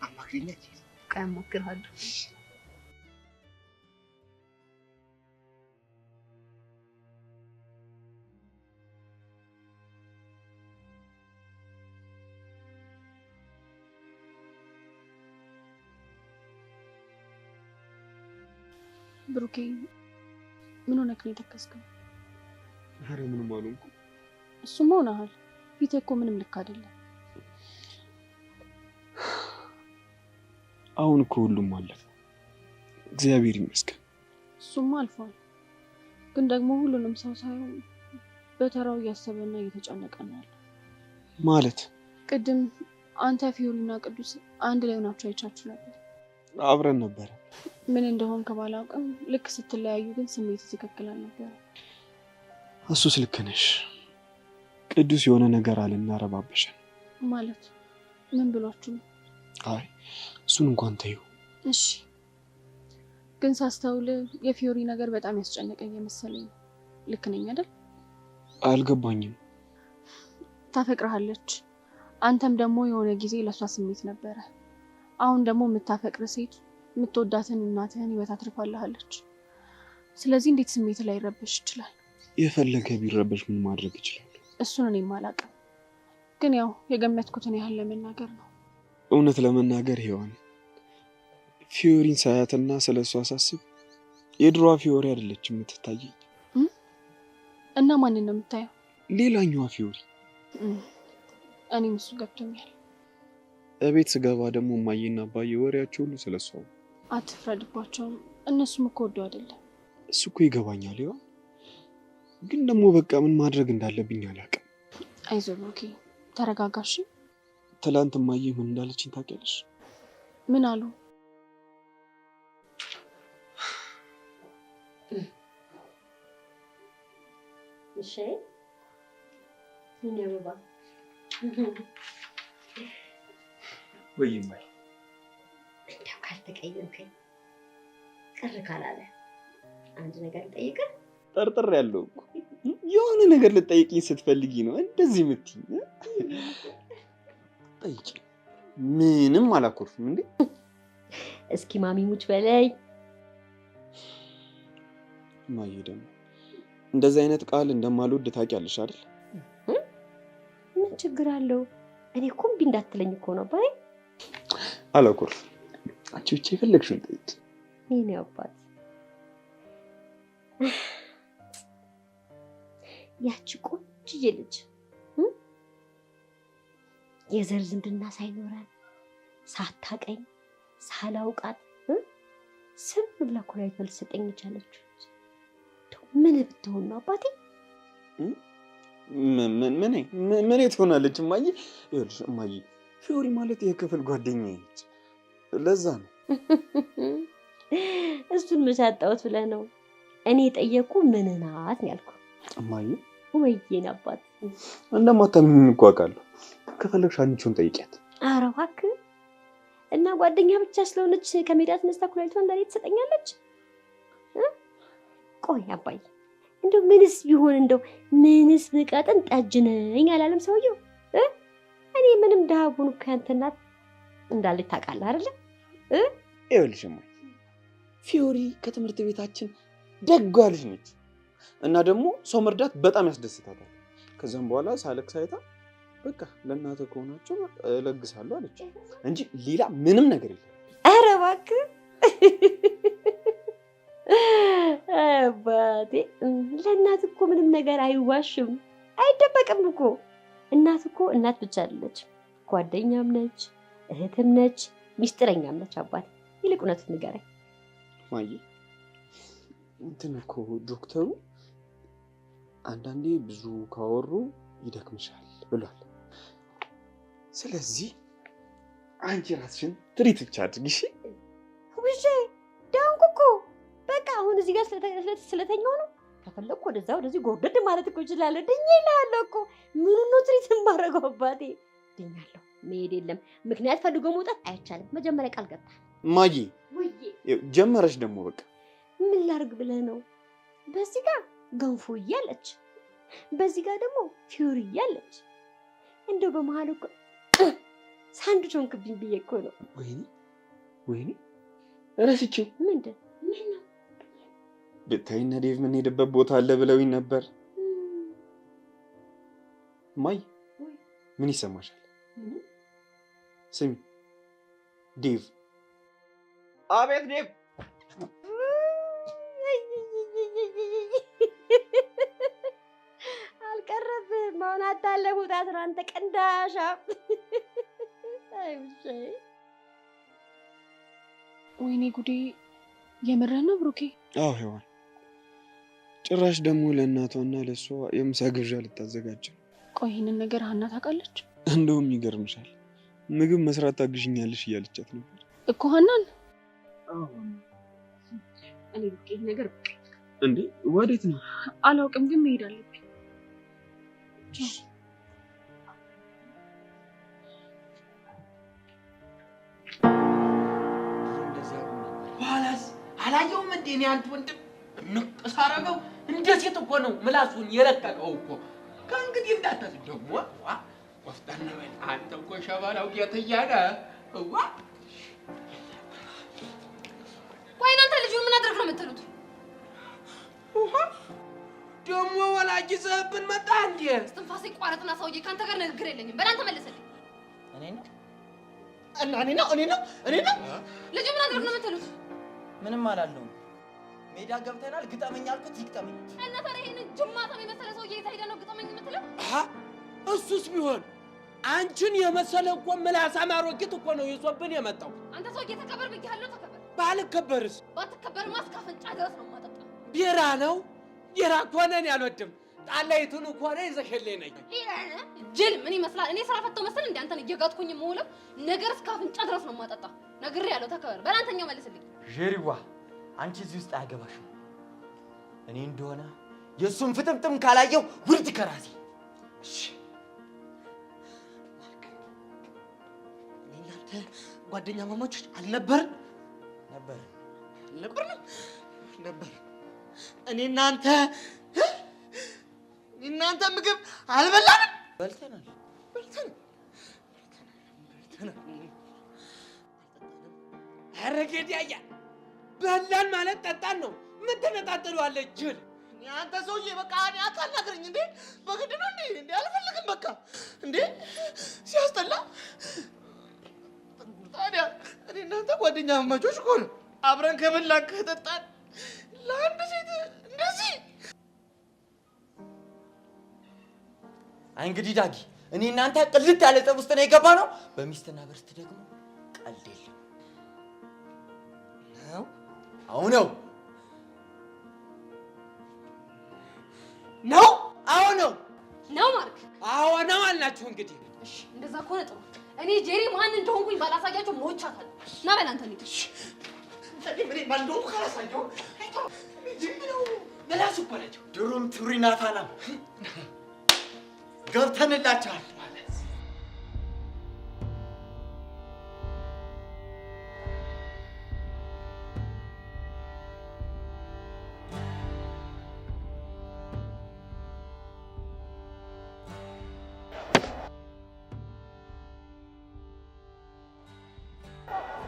አማክሪኛለሽ? ቆይ አማክርሃለሁ። ብሩኬ ምን ሆነክ ነው የተከስከው? ኧረ ምንም አልሆንኩም። እሱማ ሆነሃል። ፊትህ እኮ ምንም ልክ አይደለም። አሁን እኮ ሁሉም አለፈ፣ እግዚአብሔር ይመስገን። እሱማ አልፏል። ግን ደግሞ ሁሉንም ሰው ሳይሆን በተራው እያሰበና እየተጨነቀ ነው ያለው። ማለት ቅድም አንተ ፊዮሪና ቅዱስ አንድ ላይ ሆናችሁ አይቻችሁ ነበር። አብረን ነበር። ምን እንደሆን ከባላውቅም ልክ ስትለያዩ ግን ስሜት ትክክል አልነበረ። እሱስ ልክ ነሽ። ቅዱስ የሆነ ነገር አለና ረባበሸን። ማለት ምን ብሏችሁ ነው? አይ እሱን እንኳን ተይው። እሺ ግን ሳስተውል የፊዮሪ ነገር በጣም ያስጨነቀኝ የመሰለኝ። ልክ ነኝ አይደል? አልገባኝም። ታፈቅርሃለች። አንተም ደግሞ የሆነ ጊዜ ለሷ ስሜት ነበረ። አሁን ደግሞ የምታፈቅር ሴት የምትወዳትን እናትህን ህይወት አትርፋለች። ስለዚህ እንዴት ስሜት ላይ ይረበሽ ይችላል? የፈለገ ቢረበሽ ምን ማድረግ ይችላል? እሱን እኔም አላውቅም። ግን ያው የገመትኩትን ያህል ለመናገር ነው። እውነት ለመናገር ሔዋን ፊዮሪን ሳያትና ስለሷ ሳስብ የድሮዋ ፊዮሪ አይደለችም የምትታየኝ። እና ማንን ነው የምታየው? ሌላኛዋ ፊዮሪ። እኔም እሱ ገብቶኛል። እቤት ስገባ ደግሞ እማዬና አባዬ ወሬያቸው ሁሉ ስለሷ። አትፍረድባቸውም። እነሱም እኮ ወደው አይደለም። እሱ እኮ ይገባኛል ሔዋን። ግን ደግሞ በቃ ምን ማድረግ እንዳለብኝ አላውቅም። አይዞህ ብሩኬ ተረጋጋሽ። ትላንት እማዬ ምን እንዳለችኝ ታውቂያለሽ? ምን አሉ? እሺ ምን ያበባ ወይ እማዬ እንደው ካልተቀየምከኝ ቅር ካላለ አንድ ነገር ልጠይቅህ። ጠርጥር ያለው እኮ የሆነ ነገር ልጠይቅኝ ስትፈልጊ ነው እንደዚህ የምትይኝ። ጠይቂ። ምንም አላኮርፍም እንዴ። እስኪ ማሚ ሙች በለኝ። እማዬ ደግሞ እንደዚህ አይነት ቃል እንደማልወድ ታውቂያለሽ አይደል? ምን ችግር አለው? እኔ እኮ እምቢ እንዳትለኝ እኮ ነው አባዬ። አላኮርፍም። አንቺ ብቻ የፈለግሽውን ጠይቂ። የኔ አባት ያቺ ቆንጆዬ ልጅ የዘር ዝምድና ሳይኖረን ሳታቀኝ ሳላውቃት ስም ብላ እኮ ላይ ልትሰጠኝ የቻለችው ምን ብትሆን ነው አባቴ? ምን ትሆናለች እማዬ? ይኸውልሽ እማዬ ፊዮሪ ማለት የክፍል ጓደኛዬ ነች። ለዛ ነው። እሱን መሳጣውት ብለህ ነው? እኔ የጠየቁ ምን ናት ነው ያልኩ። እማዬ ወይዬ አባት እንደማታምኚኝ እኮ አውቃለሁ። ከፈለግሽ አንቺውን ጠይቂያት። ኧረ እባክህ እና ጓደኛ ብቻ ስለሆነች ከሜዳ ተነስታ ኩላሊቷን ለኔ ትሰጠኛለች? ቆይ አባዬ እንደው ምንስ ቢሆን እንደው ምንስ ብቀጥን ጠጅ ነኝ አላለም ሰውየው? እኔ ምንም ደሃ ሆኖ ከአንተ እናት እንዳለች ታውቃለህ አይደለ? ይኸውልሽ እማዬ ፊዮሪ ከትምህርት ቤታችን ደጓ ልጅ ነች እና ደግሞ ሰው መርዳት በጣም ያስደስታታል። ከዛም በኋላ ሳለቅስ አይታ በቃ ለእናትህ ከሆናቸው እለግሳለሁ አለች እንጂ ሌላ ምንም ነገር የለም። ኧረ እባክህ አባቴ ለእናት እኮ ምንም ነገር አይዋሽም አይደበቅም እኮ። እናት እኮ እናት ብቻ አይደለች፣ ጓደኛም ነች፣ እህትም ነች፣ ሚስጥረኛም ነች። አባቴ ይልቅ እውነቱን ንገረኝ። ማዬ እንትን እኮ ዶክተሩ አንዳንዴ ብዙ ካወሩ ይደክምሻል ብሏል። ስለዚህ አንቺ ራስሽን ትሪት ብቻ አድርጊ። እሺ ውሼ ዳንኩ እኮ በቃ አሁን እዚህ ጋር ስለተኛው ነው። ከፈለኩ ወደዚህ ጎርደድ ማለት እኮ እችላለሁ። ድኜ እልሃለሁ እኮ ምን ነው ትሪት የማደርገው አባቴ። ድኛለሁ። መሄድ የለም ምክንያት ፈልጎ መውጣት አይቻልም። መጀመሪያ ቃል ገባ ማዬ። ጀመረሽ ደግሞ በቃ ምን ላድርግ ብለህ ነው? በዚህ ጋር ገንፎ እያለች በዚህ ጋር ደግሞ ፊዮሪ እያለች እንደው በመሀል እኮ ሳንዱች ሆንክብኝ ብዬ እኮ ነው። ወይኔ እረስቼው። ምንድን ነው ብታይና ዴቭ የምንሄድበት ቦታ አለ ብለውኝ ነበር። ማይ ምን ይሰማሻል? ስሚ ዴቭ። አቤት ዴቭ። ማውን አታለቡት አንተ ቀንዳሻ አይ ብቻዬ ወይኔ ጉዴ የምርህ ነው ብሩኬ? አዎ ሄዋን ጭራሽ ደግሞ ለእናቷና ለሷ የምሳ ግብዣ ልታዘጋጅ። ቆይ ይሄንን ነገር ሀና ታውቃለች? እንደውም ይገርምሻል ምግብ መስራት ታግዥኛለሽ እያለቻት ነበር እኮ ሀናን። እኔ ብቄ ነገር እንዴ ወዴት ነው? አላውቅም ግን መሄድ አለብኝ። በኋላስ አላየውም እንዴ እኔ አንተ ወንድም ንቅስ አደረገው። እንዴት እኮ ነው ምላሱን የለቀቀው እኮ። ከእንግዲህ እንዳታስ ደግሞ ወፍጣን ነው አንተ እኮ ሸባላው ጌትያ ነህ። ቆይ እናንተ ልጁን ምን አድርግ ነው የምትሉት? ደግሞ ወላጅ ዘብን መጣ እንዴ? እስትንፋሴ ቋረጥና ሰውዬ ካንተ ጋር ንግግር የለኝም። በላንተ መልሰልኝ። እኔ ነው ልጁ ምን አድርግ ነው የምትሉት? ምንም አላለውም። ሜዳ ገብተናል። ግጠመኝ አልኩት ይግጠመኝ። እና ታዲያ ይሄንን ጅማታም የመሰለ ሰውዬ የት ሄደህ ነው ግጠመኝ የምትለው? እሱስ ቢሆን አንቺን የመሰለ እኮ ምላሳም አሮጊት እኮ ነው ይዞብን የመጣው። አንተ ሰውዬ ተከበር ብያለሁ፣ ተከበር። ባልከበርስ? ባትከበርማ እስከ አፍንጫ ድረስ ነው የማጠጣው። ቢራ ነው ቢራ ከሆነ እኔ አልወድም። ጣላይቱን ከሆነ ይዘሽልኝ ነኝ። ጅል ምን ይመስላል? እኔ ስራ ፈተው መሰል እንደ አንተን እየጋጥኩኝ የምውለው ነገር እስከ አፍንጫ ድረስ ነው የማጠጣ። ነግሬሃለሁ፣ ተከበር። በላንተኛው መልስልኝ። ጀሪዋ አንቺ እዚህ ውስጥ አያገባሽም። እኔ እንደሆነ የእሱን ፍጥምጥም ካላየው ውርድ ከራሴ። እሺ እናንተ ጓደኛ ማማቾች አልነበርን? ነበር። እኔ እናንተ ምግብ አልበላንም? በልተናል። ኧረ ጌዲያያ በላን ማለት ጠጣን ነው። ምን ትነጣጥለዋለህ ጅል? አንተ ሰውዬ በቃ እኔ አታናግረኝ እንዴ! በግድ ነው እንዴ? አልፈልግም በቃ እንዴ! ሲያስጠላ። ታዲያ እኔ እናንተ ጓደኛ ማማቾች እኮ ነው። አብረን ከበላን ከጠጣን ለአንድ ሴት እንደዚህ። አይ እንግዲህ ዳጊ እኔ እናንተ ቅልት ያለ ጠብ ውስጥ ነው የገባ ነው። በሚስትና በርስት ደግሞ ቀልድ የለም ነው። አሁን ነው ማርክ። አዎ ነው አልናችሁ እንግዲህ። እሺ እንደዛ ከሆነ ጥሩ። እኔ ጄሪ ማን እንደሆንኩኝ ባላሳያቸው ሞቻታለሁ። ና በል አንተ ልጅ። ምን ማን እንደሆንኩ ካላሳየው ዝም ብለው መላሱ እኮ ናቸው። ድሩም ቱሪና ፋና ገብተንላቸዋል።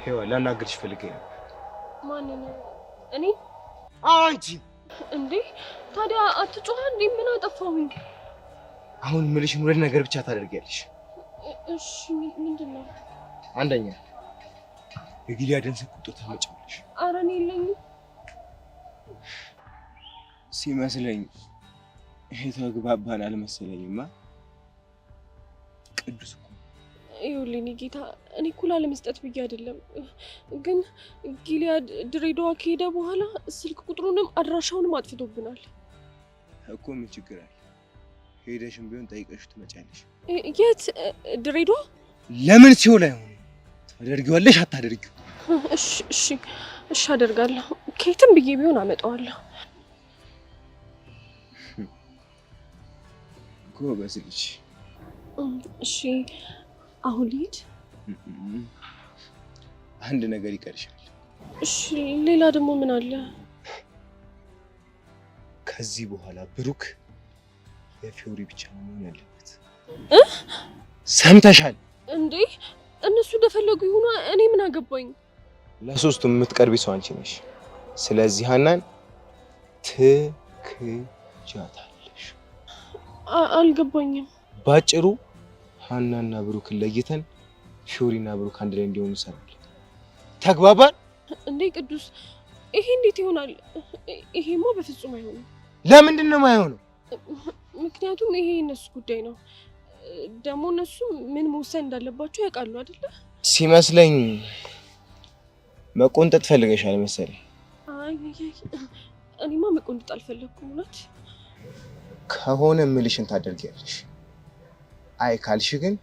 ሄዋ ላናግርሽ ፈልጌ ነው። ማንን? እኔ? አንቺ እንዴ ታዲያ አትጮህ እንዴ? ምን አጠፋሁኝ? አሁን ምልሽን ሁለት ነገር ብቻ ታደርጊያለሽ። እሺ ምንድነው? አንደኛ የጊልያድን ስልክ ቁጥር ታመጪልሽ። ኧረ እኔ የለኝም። ሲመስለኝ የተግባባን አልመሰለኝማ። ቅዱስ እኮ ይኸውልኝ ጌታ፣ እኔ እኮ ላለመስጠት ብዬ አይደለም፣ ግን ጊልያድ ድሬዳዋ ከሄደ በኋላ ስልክ ቁጥሩንም አድራሻውንም አጥፍቶብናል እኮ። ምን ችግር አለ? ሄደሽም ቢሆን ጠይቀሽ ትመጫለሽ። የት? ድሬዳዋ? ለምን ሲሆን አይሆንም? ታደርጊዋለሽ አታደርጊው? እሺ አደርጋለሁ። ከየትም ብዬ ቢሆን አመጣዋለሁ። ጎበዝ ልጅ። እሺ አሁን ልሂድ? አንድ ነገር ይቀርሻል። እሺ ሌላ ደግሞ ምን አለ? ከዚህ በኋላ ብሩክ የፊዮሪ ብቻ ነው መሆን ያለበት። ሰምተሻል? እንዴ እነሱ እንደፈለጉ ይሁኑ፣ እኔ ምን አገባኝ? ለሶስቱም የምትቀርቢ ሰው አንቺ ነሽ። ስለዚህ ሀናን ትክጃታለሽ። አልገባኝም። ባጭሩ ሀናና ብሩክን ለይተን ፊዮሪና ብሩክ አንድ ላይ እንዲሆኑ እንሰራለን። ተግባባን? እንዴ ቅዱስ፣ ይሄ እንዴት ይሆናል? ይሄማ በፍጹም አይሆንም። ለምንድን ነው የማይሆነው? ምክንያቱም ይሄ እነሱ ጉዳይ ነው። ደግሞ እነሱ ምን መወሰን እንዳለባቸው ያውቃሉ አይደለ? ሲመስለኝ መቆንጠጥ ፈልገሻል መሰለኝ። አይ እኔማ መቆንጠጥ አልፈለኩም። እውነት ከሆነ ምልሽን ታደርጊያለሽ። አይ ካልሽ ግን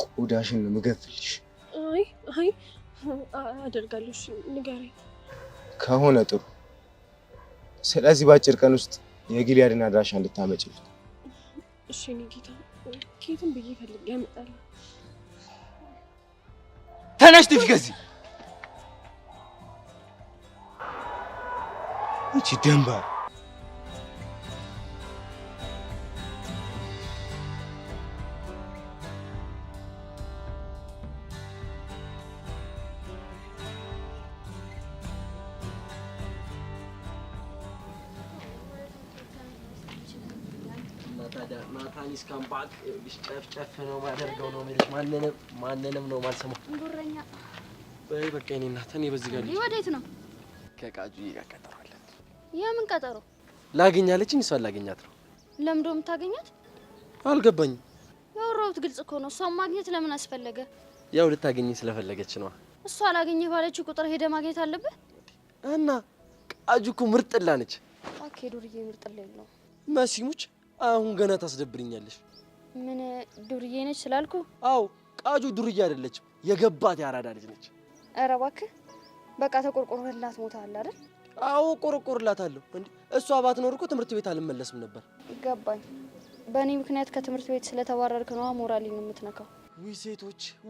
ቆዳሽን ነው የምገፍልሽ። አይ አደርጋለሁ። እሺ ንገረኝ። ከሆነ ጥሩ። ስለዚህ በአጭር ቀን ውስጥ የጊልያድን አድራሻ እንድታመጪልኝ። እሺ እኔ ጌታ ኬትም ብዬ ፈልጌ ያመጣል። ተነሽ ጥፊ ከዚህ እቺ ደንባር ናታኒስ ካምባክ ጨፍጨፍ ነው ማደርገው ነው ማለት ማንንም ነው ማልሰማው። ጉረኛ በቃ እኔ እናት እኔ በዚህ ጋር ወዴት ነው? ከቃጁዬ ጋር ቀጠሮ አለን። የምን ቀጠሮ? ላገኛለችኝ እሷን ላገኛት ነው። ለምንድነው የምታገኛት? አልገባኝም። ያወራሁት ግልጽ እኮ ነው። እሷን ማግኘት ለምን አስፈለገ? ያው ልታገኘኝ ስለፈለገች ነው። እሷ ላገኘህ ባለችው ቁጥር ሄደ ማግኘት አለብህ እና ቃጁ እኮ ምርጥላ ነች። ኦኬ ዱርዬ ምርጥላ የለውም። መሲሙች አሁን ገና ታስደብርኛለሽ። ምን ዱርዬ ነች ስላልኩ? አው ቃጁ ዱርዬ አይደለችም፣ የገባት ያራዳ ልጅ ነች። ኧረ እባክህ በቃ ተቆርቆርላት ሞታል አይደል? አው ቆርቆርላታለሁ። እንዴ እሷ ባትኖር እኮ ትምህርት ቤት አልመለስም ነበር። ገባኝ። በእኔ ምክንያት ከትምህርት ቤት ስለተባረርክ ነው ሞራሌን የምትነካው።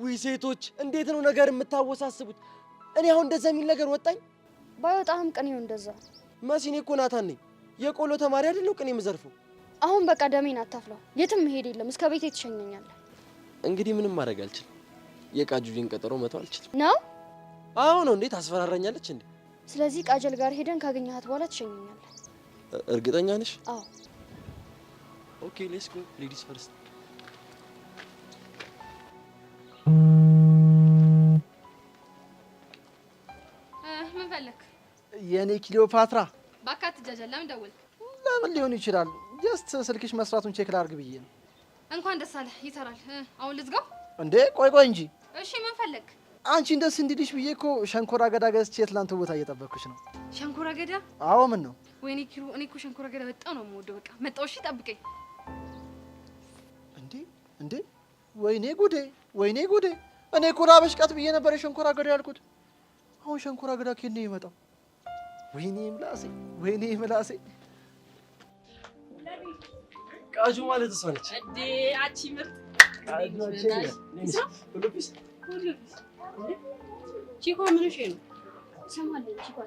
ውይ ሴቶች እንዴት ነው ነገር የምታወሳስቡት? እኔ አሁን እንደዛ የሚል ነገር ወጣኝ። ባይወጣህም ቅኔው እንደዛ። መሲኔ እኮ ናታን ነኝ፣ የቆሎ ተማሪ አይደለሁ ቅኔ የምዘርፈው። አሁን በቃ ደሜን አታፍላው። የትም መሄድ የለም። እስከ ቤቴ ትሸኘኛለህ። እንግዲህ ምንም ማድረግ አልችልም። የቃጁዬን ቀጠሮ መተው አልችልም ነው። አሁን ነው እንዴ ታስፈራራኛለች እንዴ? ስለዚህ ቃጀል ጋር ሄደን ካገኘሃት በኋላ ትሸኘኛለህ። እርግጠኛ ነሽ? አዎ። ኦኬ ሌትስ ጎ ሌዲስ ፈርስት። ምን ፈለክ? የኔ ክሊዮፓትራ ባካት ጃጃል ለምን ደወልክ? ለምን ሊሆን ይችላል? ጀስት ስልክሽ መስራቱን ቼክ ላድርግ ብዬ ነው። እንኳን ደስ አለህ። ይሰራል። አሁን ልዝጋው እንዴ? ቆይ እንጂ። እሺ ምን ፈለክ? አንቺ እንደስ እንዲልሽ ብዬ እኮ ሸንኮራ አገዳ ገዝቼ የትላንት ቦታ እየጠበቅኩሽ ነው። ሸንኮራ አገዳ? አዎ። ምን ነው? ወይኔ ኪሩ፣ እኔ እኮ ሸንኮራ አገዳ በጣም ነው የምወደው። በቃ መጣሁ። እሺ ጠብቀኝ። እንዴ! ወይኔ ጉዴ! ወይኔ ጉዴ! እኔ እኮ ላበሽቃት ብዬ ነበር የሸንኮራ አገዳ ያልኩት። አሁን ሸንኮራ አገዳ ከኔ ይመጣው። ወይኔ ምላሴ! ወይኔ ምላሴ! ቃጁ ማለት እሷ ነች እንዴ? አቺ ምርጥ ቺኮ ምን እሺ ነው ሰማለኝ። ቺኮ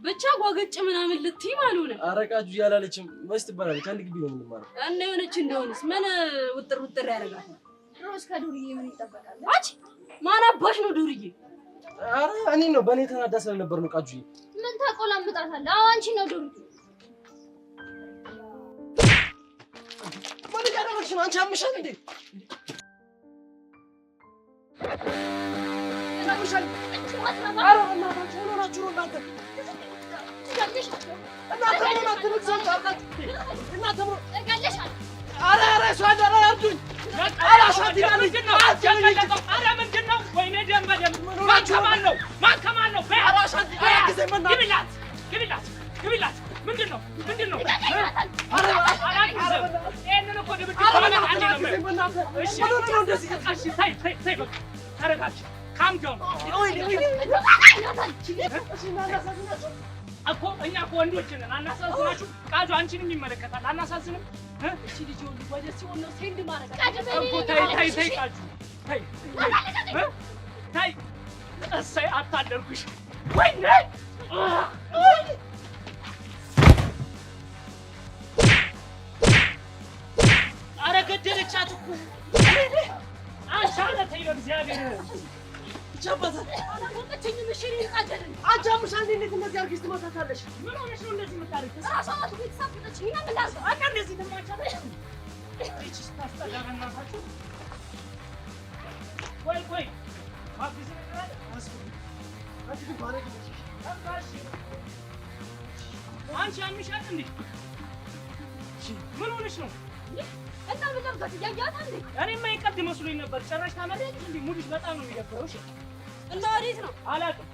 ብቻ ጓገጭ ምናምን ልትይ ማለት ነው። ኧረ ቃጁ ያላለችም መች ትባላለች። አንድ ግቢ ነው የምንማረው እና የሆነች እንደሆነስ ምን ውጥር ውጥር ያደርጋል? ሮስ ከዱርዬ ምን ይጠበቃል? አቺ ማን አባሽ ነው ዱርዬ? ኧረ እኔ ነው በእኔ ተናዳ ስለነበር ነው። ቃጁዬ ምን ታቆላምጣታለህ? አዎ አንቺ ነው ዱርዬ። ምን ያደረግሽ ነው? አንቺ አምሻል እንዴ? እናምሻል። ኧረ እናታችሁ ሆኖ ናችሁ ነው እናንተ እኮ እኛ እኮ ወንዶች ነን። አናሳዝናችሁ? ቃጁ አንቺንም ይመለከታል። አናሳዝንም? እሺ ልጅ ወደ ሲሆን ነው ሴንድ ማለት እኮ ታይ ቃጁ ታይ እሰይ አታደርጉሽ ወይኔ ኧረ ገደለቻት እኮ አንሻለ ተይ በእግዚአብሔር ቻባታ አላወቀችኝ። ምሽሪ ቃጀልን አጃምሽ አንዴ እንዴት እንደዚህ አርግስት ትመታታለሽ? ምን ሆነሽ ነው እንደዚህ የምታደርጊው? ራሷት ቤተሰብነች ይና ምላስ አቃ እንደዚህ ተማቻለሽ። እቺ ስታስተዳረናታችሁ ቆይ ማፊዝ ነገር አስኩ አትክ ባረክ አንቺ አምሻት እንዴ? ምን ሆነሽ ነው? እና ልቀርበት እያያት አንዴ እኔማ ይቀድ መስሎኝ ነበር። ጭራሽ ታመሪያለሽ እንዴ? ሙድሽ በጣም ነው የሚደብረው። እሺ እና ወዴት ነው? አላውቅም